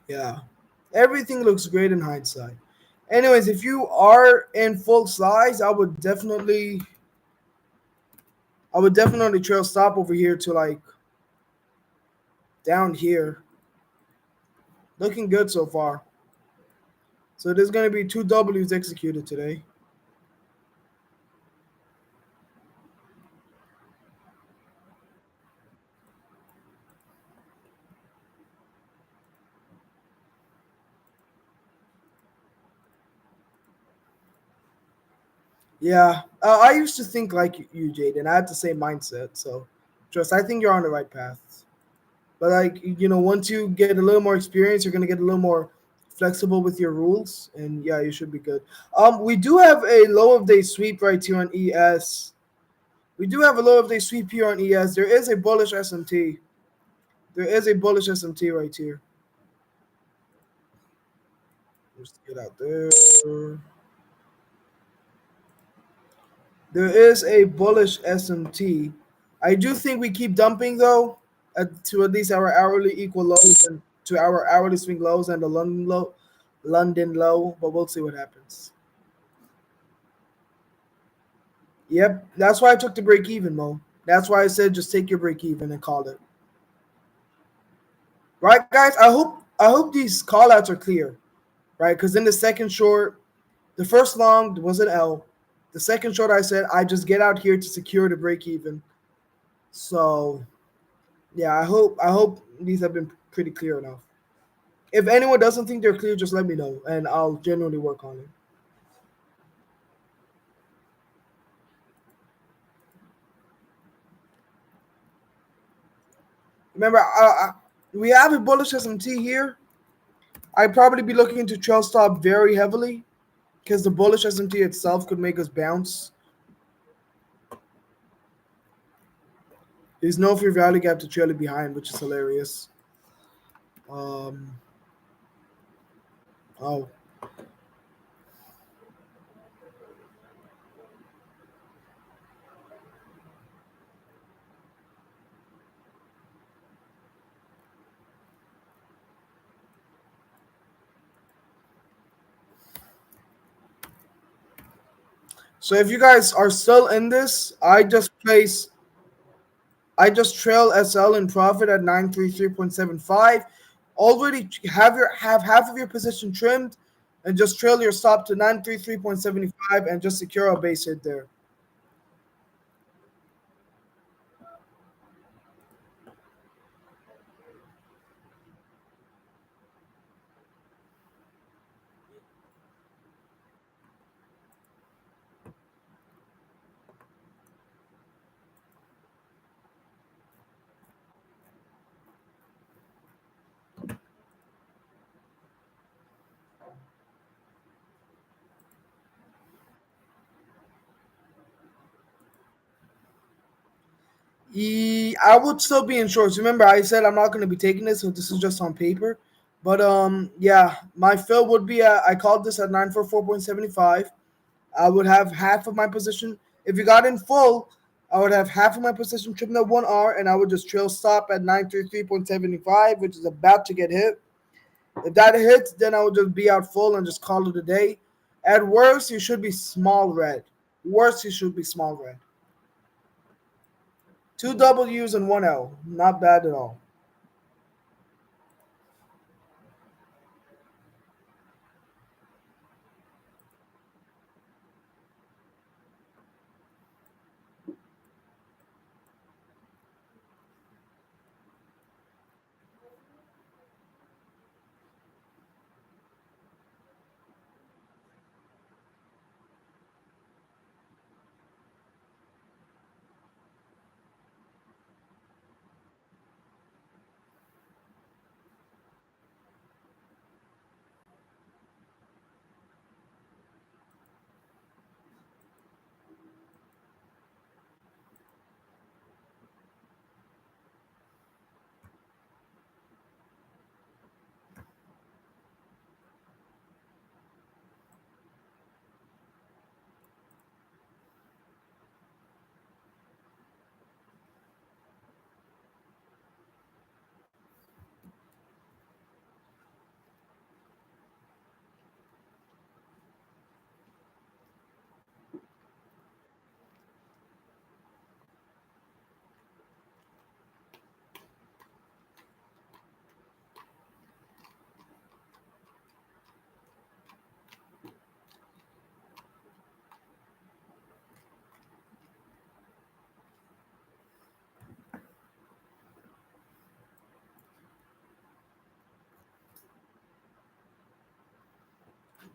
Yeah. Everything looks great in hindsight. Anyways, if you are in full size, I would definitely trail stop over here to like down here. Looking good so far. So there's gonna be two W's executed today. Yeah, I used to think like you, Jaden. I had the same mindset. So, trust. I think you're on the right path. But like once you get a little more experience, you're gonna get a little more flexible with your rules, and yeah, you should be good. We do have a low of day sweep right here on ES. We do have a low of day sweep here on ES. There is a bullish SMT. There is a bullish SMT right here. Just get out there. There is a bullish SMT. I do think we keep dumping though, to at least our hourly equal lows and to our hourly swing lows and the London low. But we'll see what happens. Yep, that's why I took the break even, Mo. That's why I said just take your break even and call it. Right, guys. I hope these call outs are clear, right? Because in the second short, the first long was an L. The second short, I said I just get out here to secure the break even. So yeah, I hope these have been pretty clear enough. If anyone doesn't think they're clear, just let me know, and I'll genuinely work on it. Remember, we have a bullish SMT here. I'd probably be looking to trail stop very heavily because the bullish SMT itself could make us bounce. There's no fair value gap to trail it behind, which is hilarious. Um, oh, so if you guys are still in this, I just trail SL in profit at 933.75. Already have half of your position trimmed, and just trail your stop to 933.75 and just secure a base hit there. I would still be in shorts. Remember, I said I'm not going to be taking this, so this is just on paper. But yeah, my fill would be I called this at 944.75. I would have half of my position. If you got in full, I would have half of my position trimmed at 1R, and I would just trail stop at 933.75, which is about to get hit. If that hits, then I would just be out full and just call it a day. At worst, you should be small red. Worst, you should be small red. Two W's and one L. Not bad at all.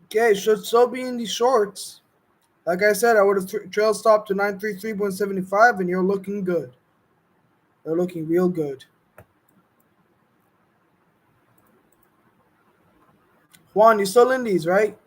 Okay, should still be in the shorts. Like I said, I would have trail stopped to 933.75, and you're looking good. They're looking real good. Juan, you still in these, right?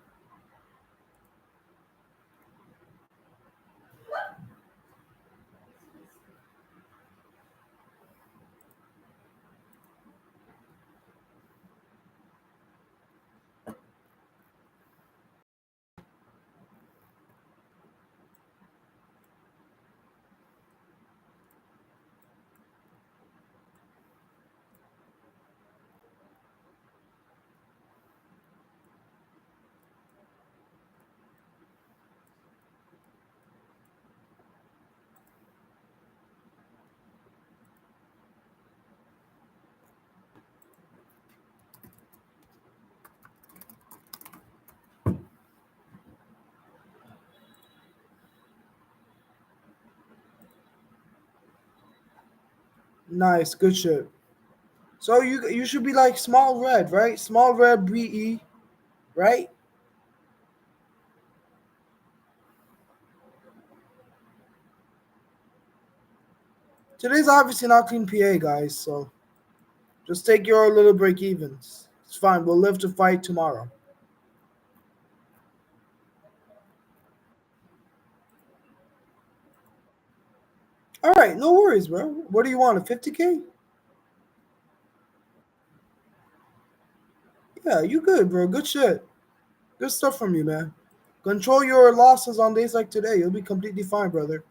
Nice, good shit. So you should be like small red, right? Small red BE, right? Today's obviously not clean PA, guys. So just take your little break evens. It's fine. We'll live to fight tomorrow. All right, no worries, bro. What do you want? A 50K? Yeah, you good, bro. Good shit. Good stuff from you, man. Control your losses on days like today. You'll be completely fine, brother.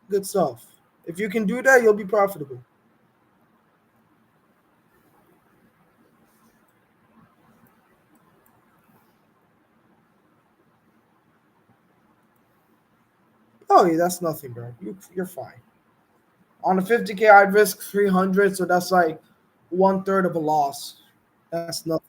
Good stuff. If you can do that, you'll be profitable. Oh, yeah, that's nothing, bro. You're fine. On a 50K, I'd risk 300, so that's like one third of a loss. That's nothing.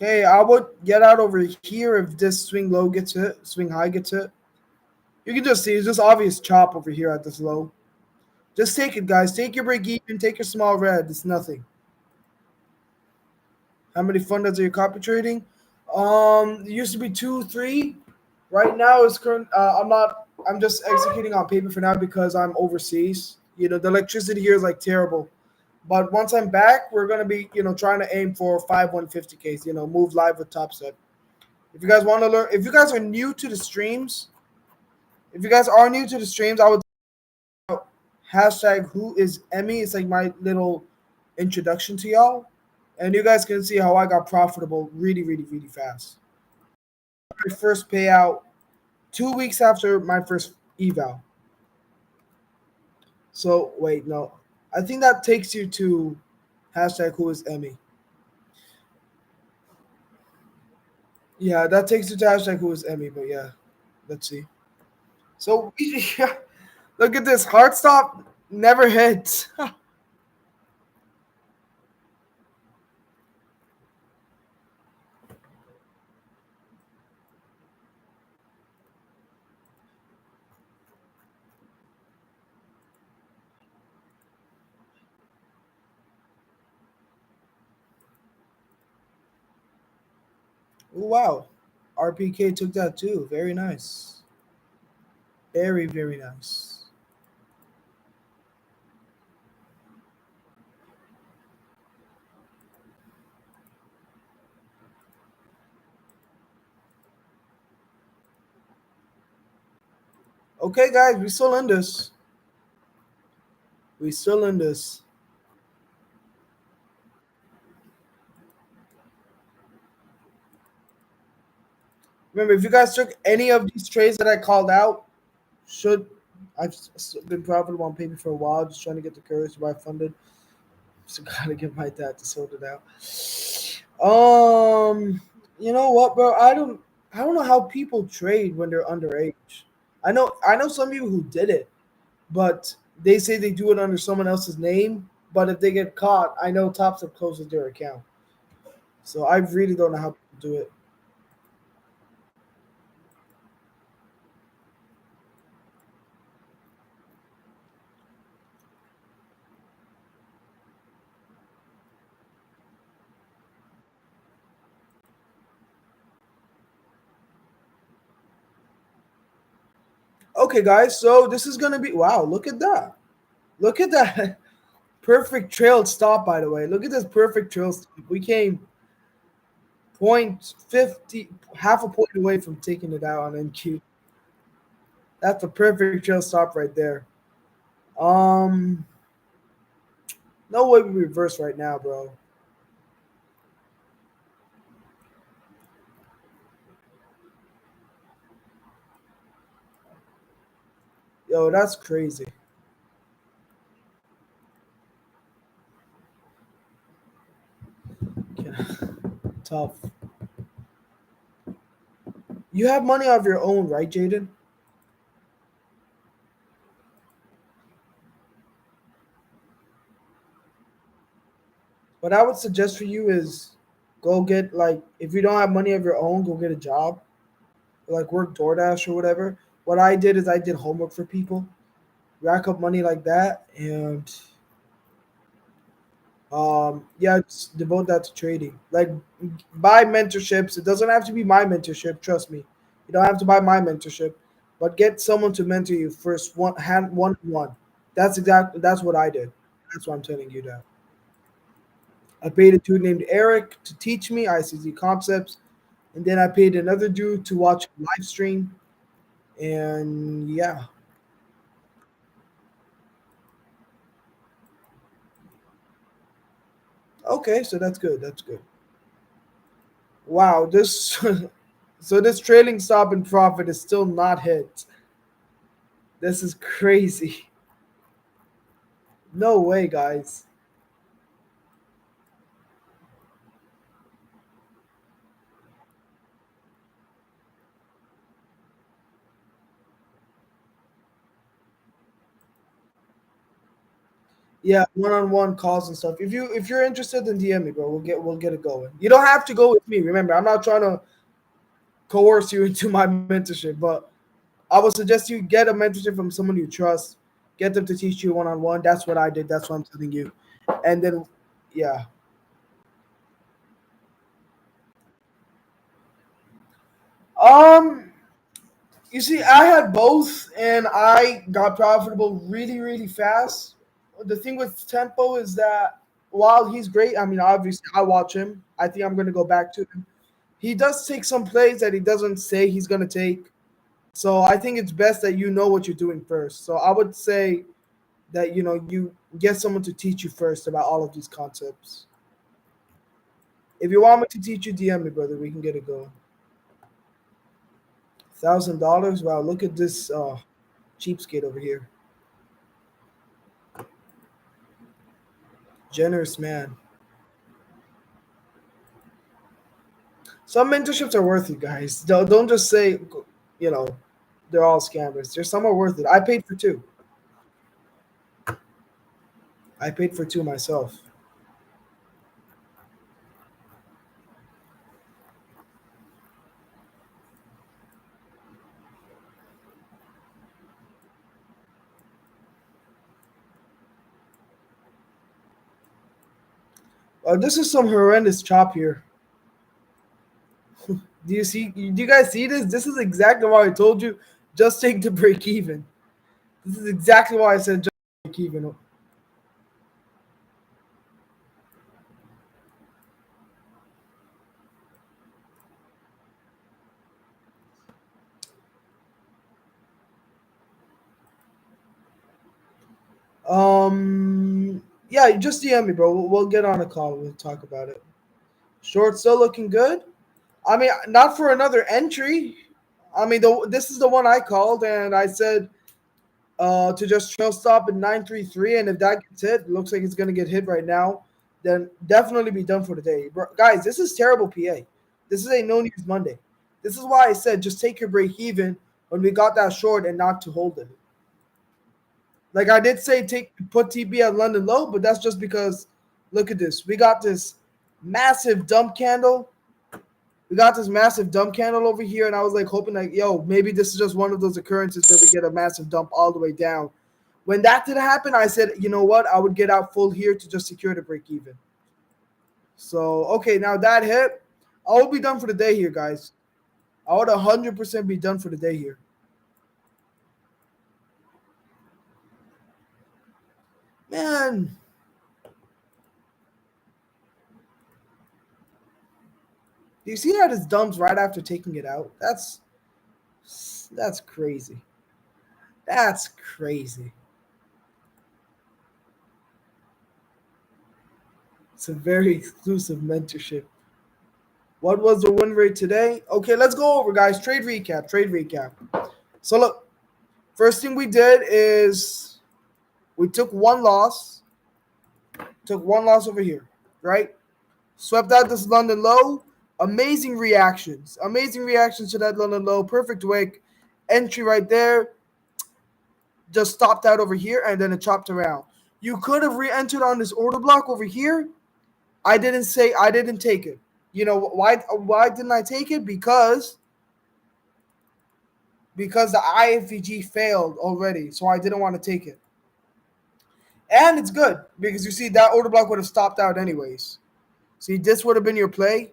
Hey, I would get out over here if this swing low gets hit, swing high gets hit. You can just see it's just obvious chop over here at this low. Just take it, guys. Take your break even. Take your small red. It's nothing. How many funders are you copy trading? It used to be two, three. Right now, it's current. I'm not. I'm just executing on paper for now because I'm overseas. The electricity here is like terrible. But once I'm back, we're gonna be, trying to aim for 5 150Ks. Move live with top set. If you guys want to learn, if you guys are new to the streams, if you guys are new to the streams, I would hashtag who is Emmy. It's like my little introduction to y'all, and you guys can see how I got profitable really, really, really fast. My first payout 2 weeks after my first eval. So wait, no, I think that takes you to hashtag who is Emmy. Yeah, that takes you to hashtag who is Emmy. But yeah, let's see. So look at this hard stop never hits. Wow, RPK took that too. Very nice. Very, very nice. Okay, guys, we still in this. We still in this. Remember, if you guys took any of these trades that I called out, should been profitable on paper for a while, just trying to get the courage to buy funded. So gotta get my dad to sort it out. You know what, bro? I don't know how people trade when they're underage. I know some people who did it, but they say they do it under someone else's name. But if they get caught, I know TopStep closes their account. So I really don't know how people do it. Okay, guys. So this is gonna be wow. Look at that. Look at that. Perfect trail stop, by the way. Look at this perfect trail stop. We came point 50, half a point away from taking it out on NQ. That's a perfect trail stop right there. Um, no way we reverse right now, bro. Yo, that's crazy. Yeah, tough. You have money of your own, right, Jaden? What I would suggest for you is go get like if you don't have money of your own, go get a job, like work DoorDash or whatever. What I did is I did homework for people, rack up money like that, and yeah, just devote that to trading. Like buy mentorships. It doesn't have to be my mentorship. Trust me, you don't have to buy my mentorship, but get someone to mentor you first, one on one. That's what I did. That's why I'm telling you that. I paid a dude named Eric to teach me ICZ concepts, and then I paid another dude to watch a live stream. And yeah, okay, so that's good. That's good. Wow, this so this trailing stop and profit is still not hit. This is crazy. No way, guys. Yeah, one-on-one calls and stuff. If you're interested, then DM me, bro. We'll get it going. You don't have to go with me. Remember, I'm not trying to coerce you into my mentorship, but I would suggest you get a mentorship from someone you trust. Get them to teach you one-on-one. That's what I did. That's what I'm telling you. And then, yeah. Um, you see, I had both, and I got profitable really, really fast. The thing with Tempo is that while he's great, I mean, obviously, I watch him. I think I'm going to go back to him. He does take some plays that he doesn't say he's going to take. So I think it's best that you know what you're doing first. So I would say that you get someone to teach you first about all of these concepts. If you want me to teach you, DM me, brother. We can get it going. $1,000. Wow, look at this cheapskate over here. Generous man. Some mentorships are worth it, guys. Don't just say, you know, they're all scammers. There's some are worth it. I paid for two. I paid for two myself. This is some horrendous chop here. Do you guys see this? This is exactly why I told you just take the break even. This is exactly why I said just break even. Yeah, just DM me, bro. We'll get on a call. We'll talk about it. Short still looking good. I mean, not for another entry. I mean, this is the one I called, and I said to just trail stop at 933, and if that gets hit, looks like it's gonna get hit right now. Then definitely be done for the day, bro. Guys. This is terrible PA. This is a no news Monday. This is why I said just take your break even when we got that short and not to hold it. Like I did say, take put TB at London low, but that's just because look at this. We got this massive dump candle. We got this massive dump candle over here, and I was like hoping like, yo, maybe this is just one of those occurrences where we get a massive dump all the way down. When that didn't happen, I said, you know what? I would get out full here to just secure the break even. So okay, now that hit, I will be done for the day here, guys. I would 100% be done for the day here. Man, do you see that it dumps right after taking it out? That's crazy. That's crazy. It's a very exclusive mentorship. What was the win rate today? Okay, let's go over, guys. Trade recap. Trade recap. So look, first thing we did is we took one loss. Took one loss over here, right? Swept out this London low. Amazing reactions. Amazing reactions to that London low. Perfect wick. Entry right there. Just stopped out over here and then it chopped around. You could have re-entered on this order block over here. I didn't take it. You know why didn't I take it? Because the IFVG failed already, so I didn't want to take it. And it's good because you see that order block would have stopped out anyways. See, this would have been your play,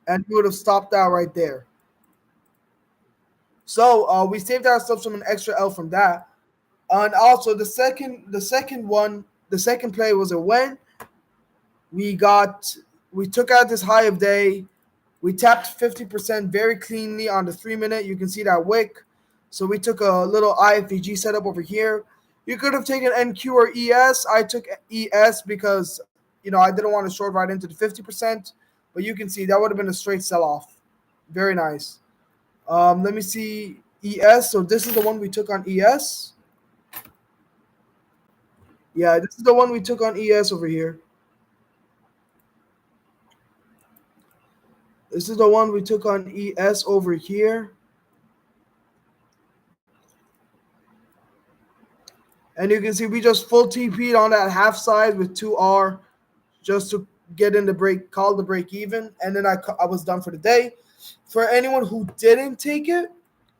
and you would have stopped out right there. So we saved ourselves from an extra L from that. And also the second play was a win. We got we took out this high of day. We tapped 50% very cleanly on the 3 minute. You can see that wick. So we took a little IFVG setup over here. You could have taken NQ or ES. I took ES because I didn't want to short right into the 50%. But you can see that would have been a straight sell off. Very nice. Let me see ES. So this is the one we took on ES. Yeah, this is the one we took on ES over here. This is the one we took on ES over here. And you can see we just full TP'd on that half side with 2R just to get in the break, call the break even. And then I was done for the day. For anyone who didn't take it,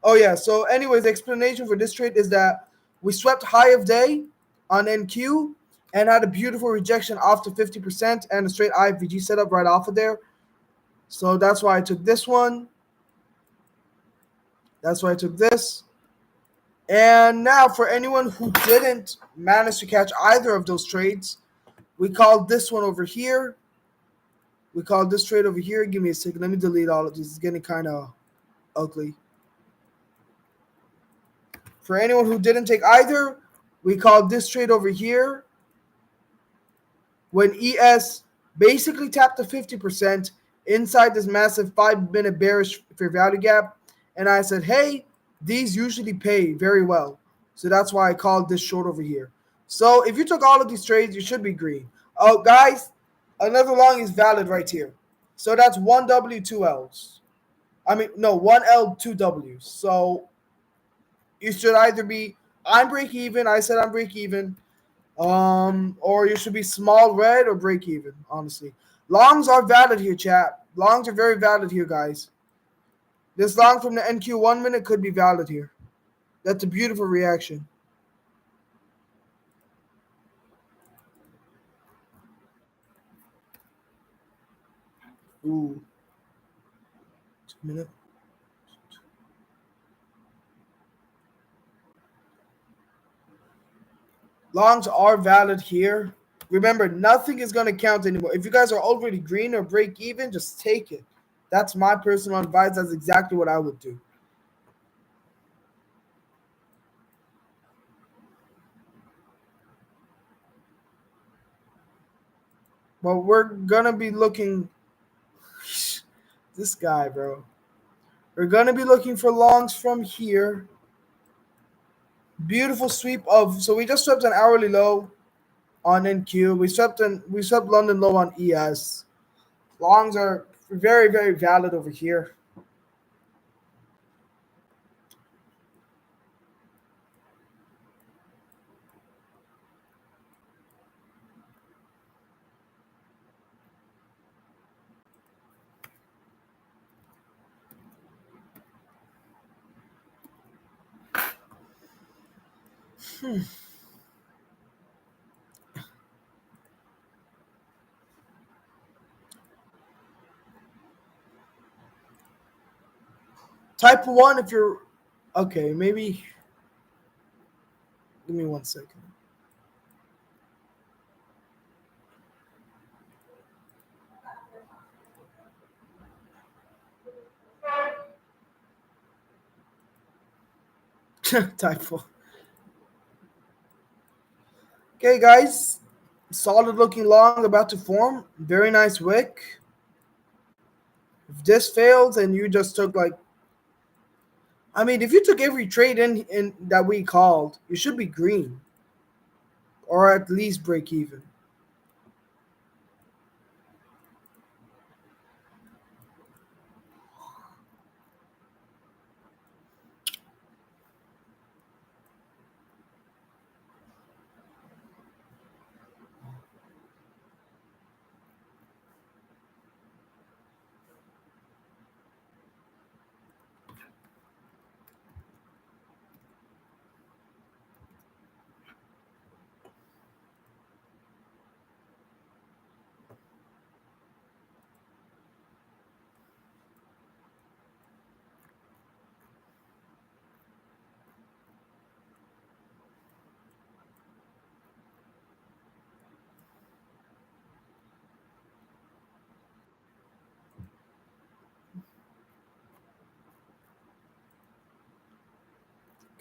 oh yeah. So anyways, the explanation for this trade is that we swept high of day on NQ and had a beautiful rejection off to 50% and a straight IFVG setup right off of there. So that's why I took this one. That's why I took this. And now for anyone who didn't manage to catch either of those trades, we called this one over here. We called this trade over here. Give me a second. Let me delete all of these. It's getting kind of ugly. For anyone who didn't take either, we called this trade over here when ES basically tapped the 50% inside this massive 5-minute bearish fair value gap. And I said, hey, these usually pay very well. So that's why I called this short over here. So if you took all of these trades, you should be green. Oh, guys, another long is valid right here. So that's 1W, 2Ls. I mean, no, 1L, 2Ws. So you should either be, I'm break even. I said I'm break even. Or you should be small red or break even, honestly. Longs are valid here, chat. Longs are very valid here, guys. This long from the NQ 1 minute could be valid here. That's a beautiful reaction. Ooh. 2 minute. Longs are valid here. Remember, nothing is going to count anymore. If you guys are already green or break even, just take it. That's my personal advice. That's exactly what I would do. But we're going to be looking. This guy, bro. We're going to be looking for longs from here. Beautiful sweep of. So we just swept an hourly low on NQ. We swept London low on ES. Longs are very, very valid over here. Type 1 if you're okay, maybe give me 1 second. Typo. Okay, guys. Solid looking long about to form. Very nice wick. If this fails and you just took like, I mean, if you took every trade in that we called, you should be green or at least break even.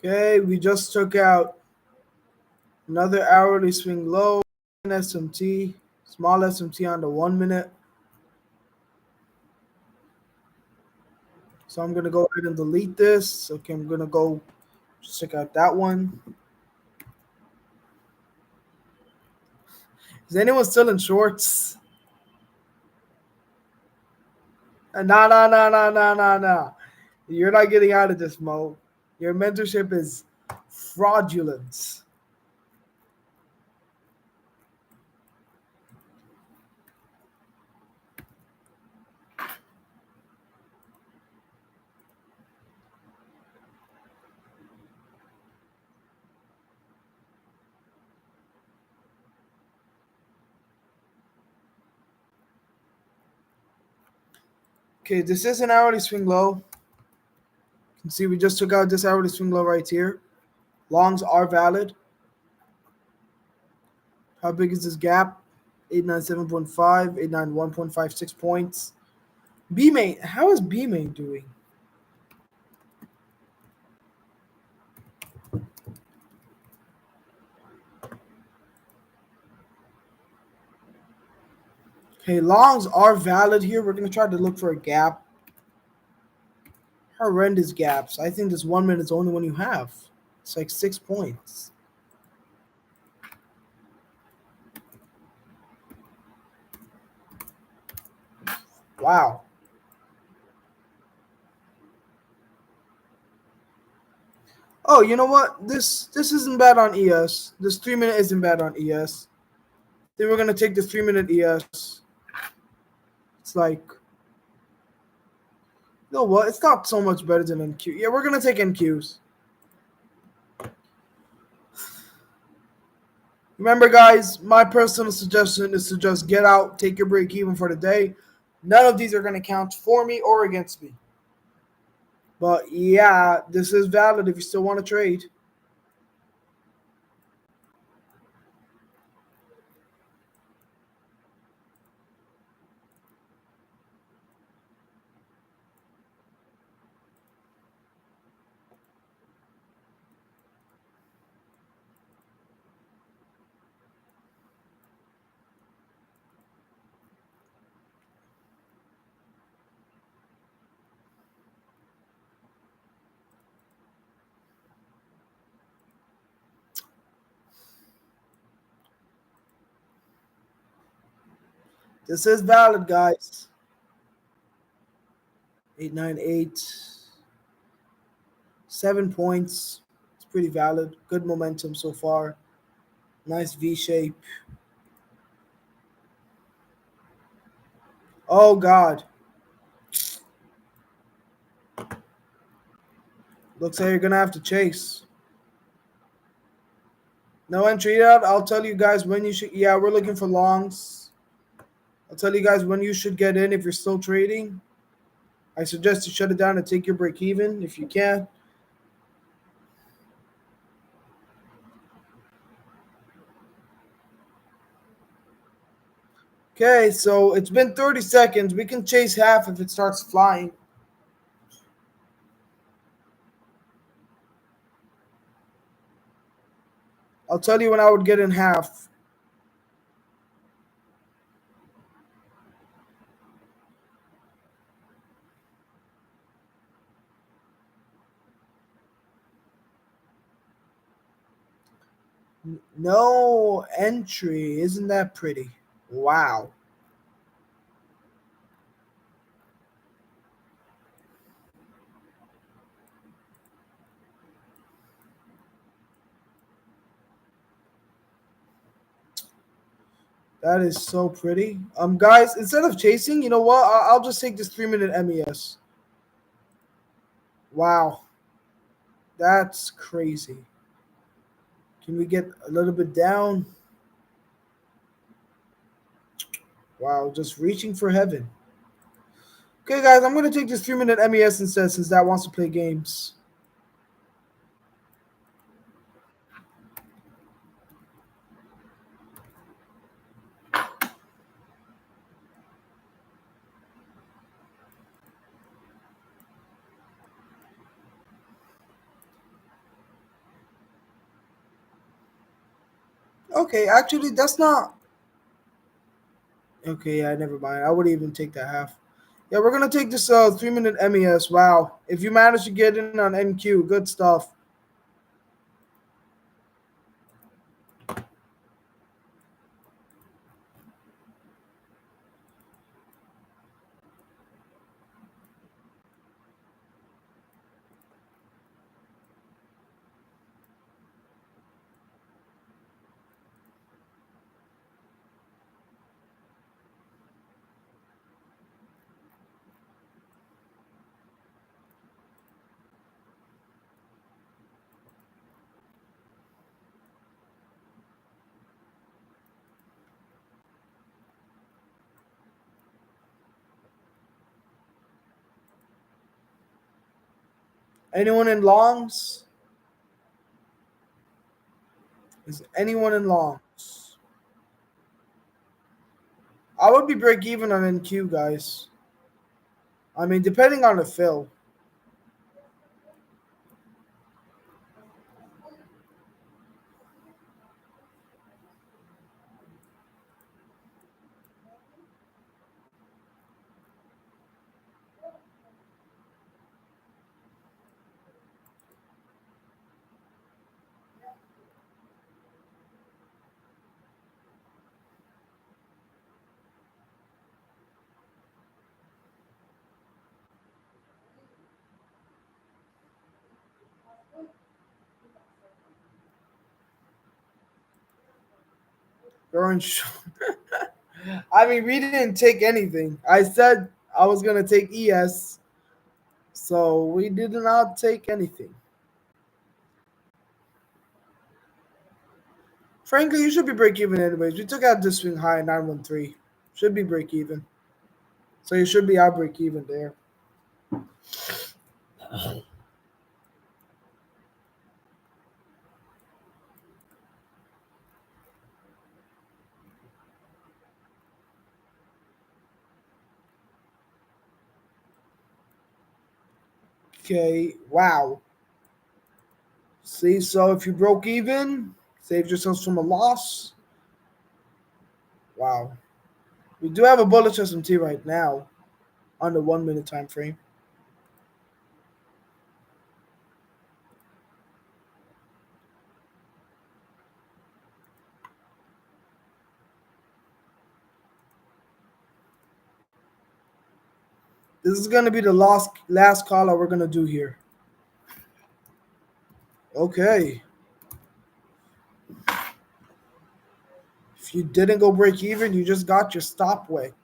Okay, we just took out another hourly swing low, SMT, small SMT on the 1 minute. So I'm gonna go ahead and delete this. Okay, I'm gonna go check out that one. Is anyone still in shorts? Nah, nah, nah, nah, nah, nah, nah. You're not getting out of this, Mo. Your mentorship is fraudulent. Okay, this is an hourly swing low. You can see we just took out this hourly swing low right here. Longs are valid. How big is this gap? 897.5, 891.56 points. B main, how is B main doing? Okay, longs are valid here. We're gonna try to look for a gap. Horrendous gaps. I think this 1 minute is the only one you have. It's like 6 points. Wow. Oh, you know what? This isn't bad on ES. This 3 minute isn't bad on ES. Then we're gonna take this 3 minute ES. It's like, you know what? It's not so much better than NQ. Yeah, we're gonna take NQs. Remember, guys, my personal suggestion is to just get out, take your break even for the day. None of these are gonna count for me or against me. But yeah, this is valid if you still want to trade. This is valid, guys. 898, 7 points. It's pretty valid. Good momentum so far. Nice V shape. Oh God. Looks like you're gonna have to chase. No entry out. I'll tell you guys when you should. Yeah, we're looking for longs. I'll tell you guys when you should get in if you're still trading. I suggest you shut it down and take your break even if you can. Okay, so it's been 30 seconds. We can chase half if it starts flying. I'll tell you when I would get in half. No entry. Isn't that pretty? Wow. That is so pretty. Guys, instead of chasing, you know what? I'll just take this 3 minute MES. Wow, that's crazy. Can we get a little bit down? Wow, just reaching for heaven. Okay, guys, I'm gonna take this 3 minute MES instead since that wants to play games. Okay, actually, that's not. Okay, yeah, never mind. I would even take that half. Yeah, we're gonna take this 3 minute MES. Wow, if you manage to get in on NQ, good stuff. Anyone in longs? Is anyone in longs? I would be break even on NQ, guys. I mean, depending on the fill. Orange. I mean, we didn't take anything. I said I was gonna take ES, so we did not take anything. Frankly, you should be break even anyways. We took out this swing high 913. Should be break even. So you should be out break even there. Okay. Wow. See, so if you broke even, saved yourselves from a loss. Wow. We do have a bullish SMT right now on the 1 minute time frame. This is gonna be the last call that we're gonna do here. Okay. If you didn't go break even, you just got your stop wet.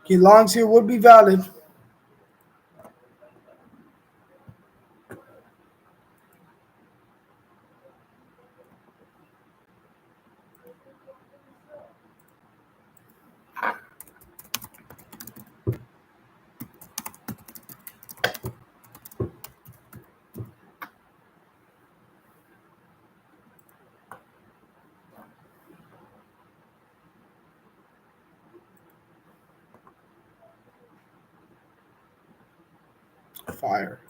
Okay, longs here would be valid. Fire.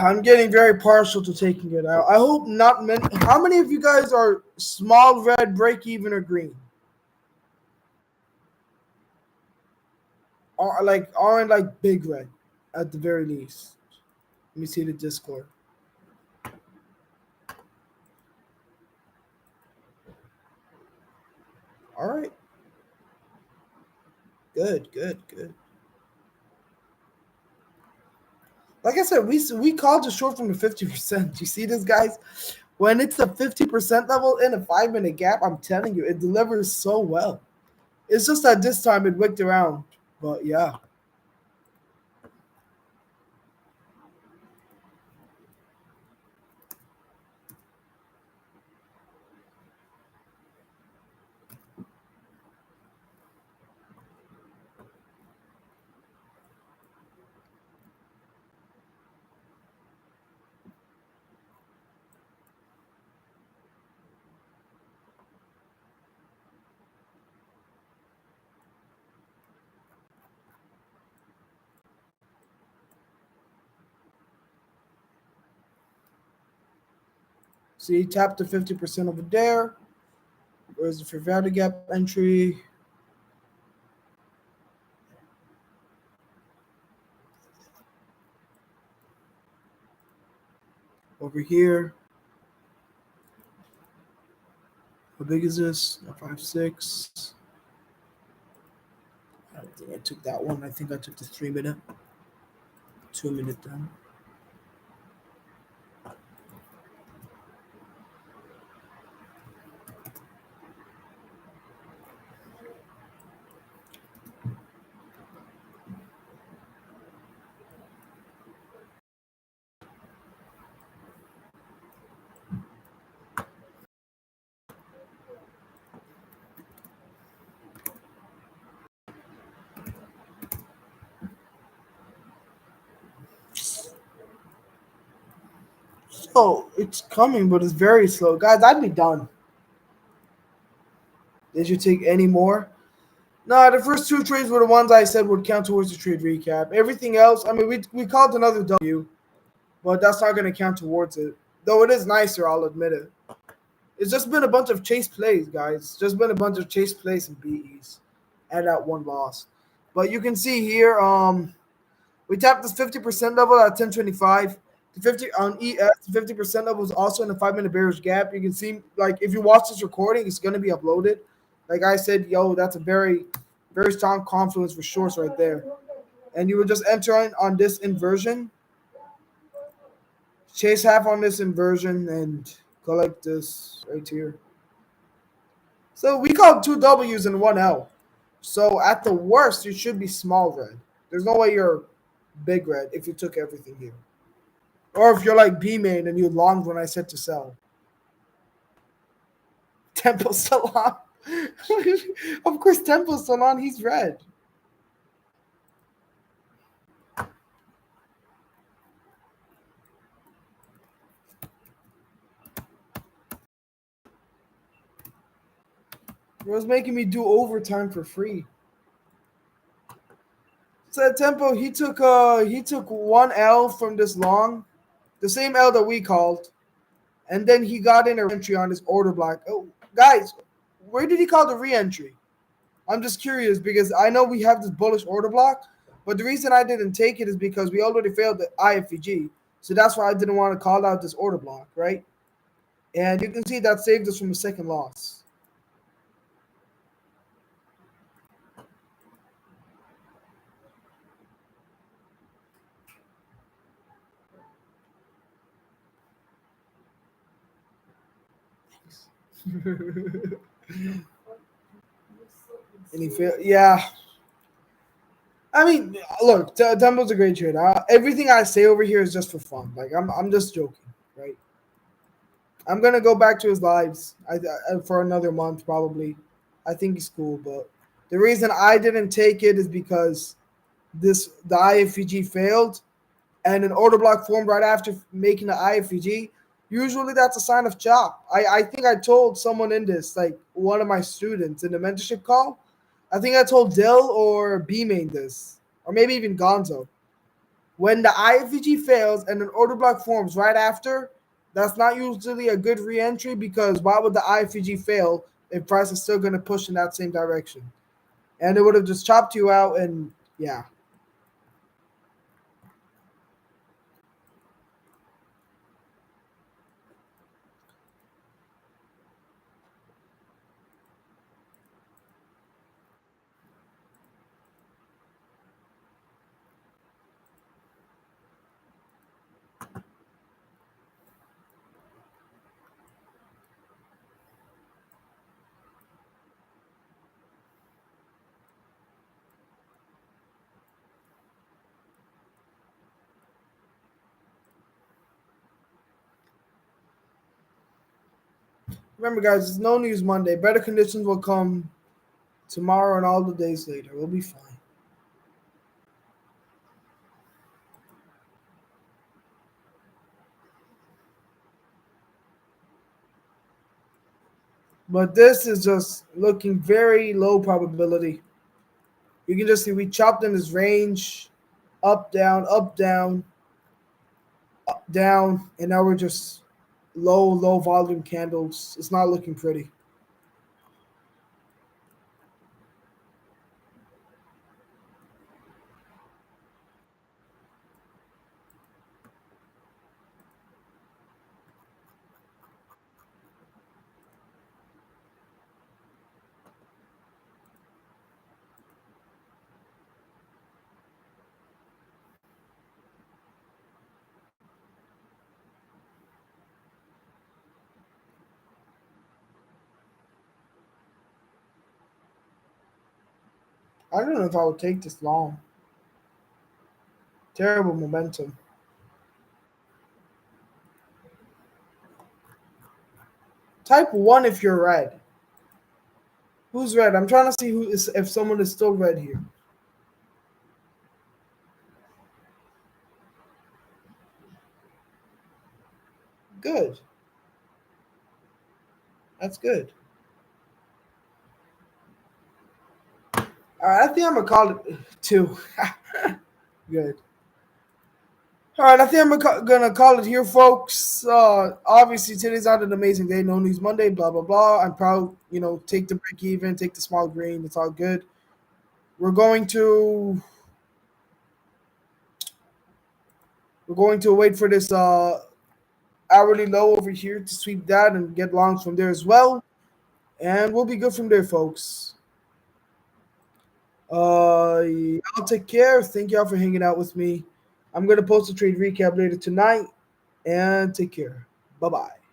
I'm getting very partial to taking it out. I hope not many. How many of you guys are small red, break even, or green? Or like aren't like big red, at the very least. Let me see the Discord. All right, good, good, good. Like I said, we called it short from the 50%. You see this, guys? When it's a 50% level in a 5 minute gap, I'm telling you, it delivers so well. It's just that this time it wicked around. But yeah. See, tap the 50% over there. Where's the fair value gap entry? Over here. How big is this? 5.6. I don't think I took that one. I think I took the 3 minute, 2 minute then. So it's coming, but it's very slow. Guys, I'd be done. Did you take any more? No, the first two trades were the ones I said would count towards the trade recap. Everything else, I mean, we called another W, but that's not going to count towards it. Though it is nicer, I'll admit it. It's just been a bunch of chase plays, guys. It's just been a bunch of chase plays and BEs, and that one loss. But you can see here, we tapped this 50% level at 1025. The 50 on ES, the 50% level is also in the 5 minute bearish gap. You can see, like, if you watch this recording, it's gonna be uploaded. Like I said, yo, that's a very, very strong confluence for shorts right there. And you would just enter on this inversion, chase half on this inversion, and collect this right here. So we called two W's and one L. So at the worst, you should be small red. There's no way you're big red if you took everything here. Or if you're like B main and you longed when I said to sell. Temple still on. Of course, Temple's still on. He's red. It was making me do overtime for free. So Tempo, he took one L from this long, the same L that we called, and then he got in a entry on his order block. Oh, guys, where did he call the re-entry? I'm just curious because I know we have this bullish order block, but the reason I didn't take it is because we already failed the IFVG, so that's why I didn't want to call out this order block, right? And you can see that saved us from a second loss. And he failed. Yeah, I mean, look, Tempo's a great trader. Everything I say over here is just for fun. Like I'm just joking, right? I'm gonna go back to his lives for another month probably. I think he's cool, but the reason I didn't take it is because the IFVG failed, and an order block formed right after making the IFVG. Usually, that's a sign of chop. I think I told someone in this, like one of my students in the mentorship call. I think I told Dill or B main this, or maybe even Gonzo. When the IFVG fails and an order block forms right after, that's not usually a good re-entry because why would the IFVG fail if price is still going to push in that same direction? And it would have just chopped you out. And yeah, remember, guys, it's no news Monday. Better conditions will come tomorrow and all the days later. We'll be fine. But this is just looking very low probability. You can just see we chopped in this range, up, down, up, down, and now we're just low volume candles. It's not looking pretty. I don't know if I would take this long. Terrible momentum. Type one if you're red. Who's red? I'm trying to see who is if someone is still red here. Good. That's good. All right, I think I'm gonna call it two. Good. All right, I think gonna call it here, folks. Obviously, today's not an amazing day. No news Monday. Blah blah blah. I'm proud. Take the break even, take the small green. It's all good. We're going to we're going to wait for this hourly low over here to sweep that and get longs from there as well, and we'll be good from there, folks. Y'all take care. Thank y'all for hanging out with me. I'm gonna post a trade recap later tonight, and take care. Bye bye.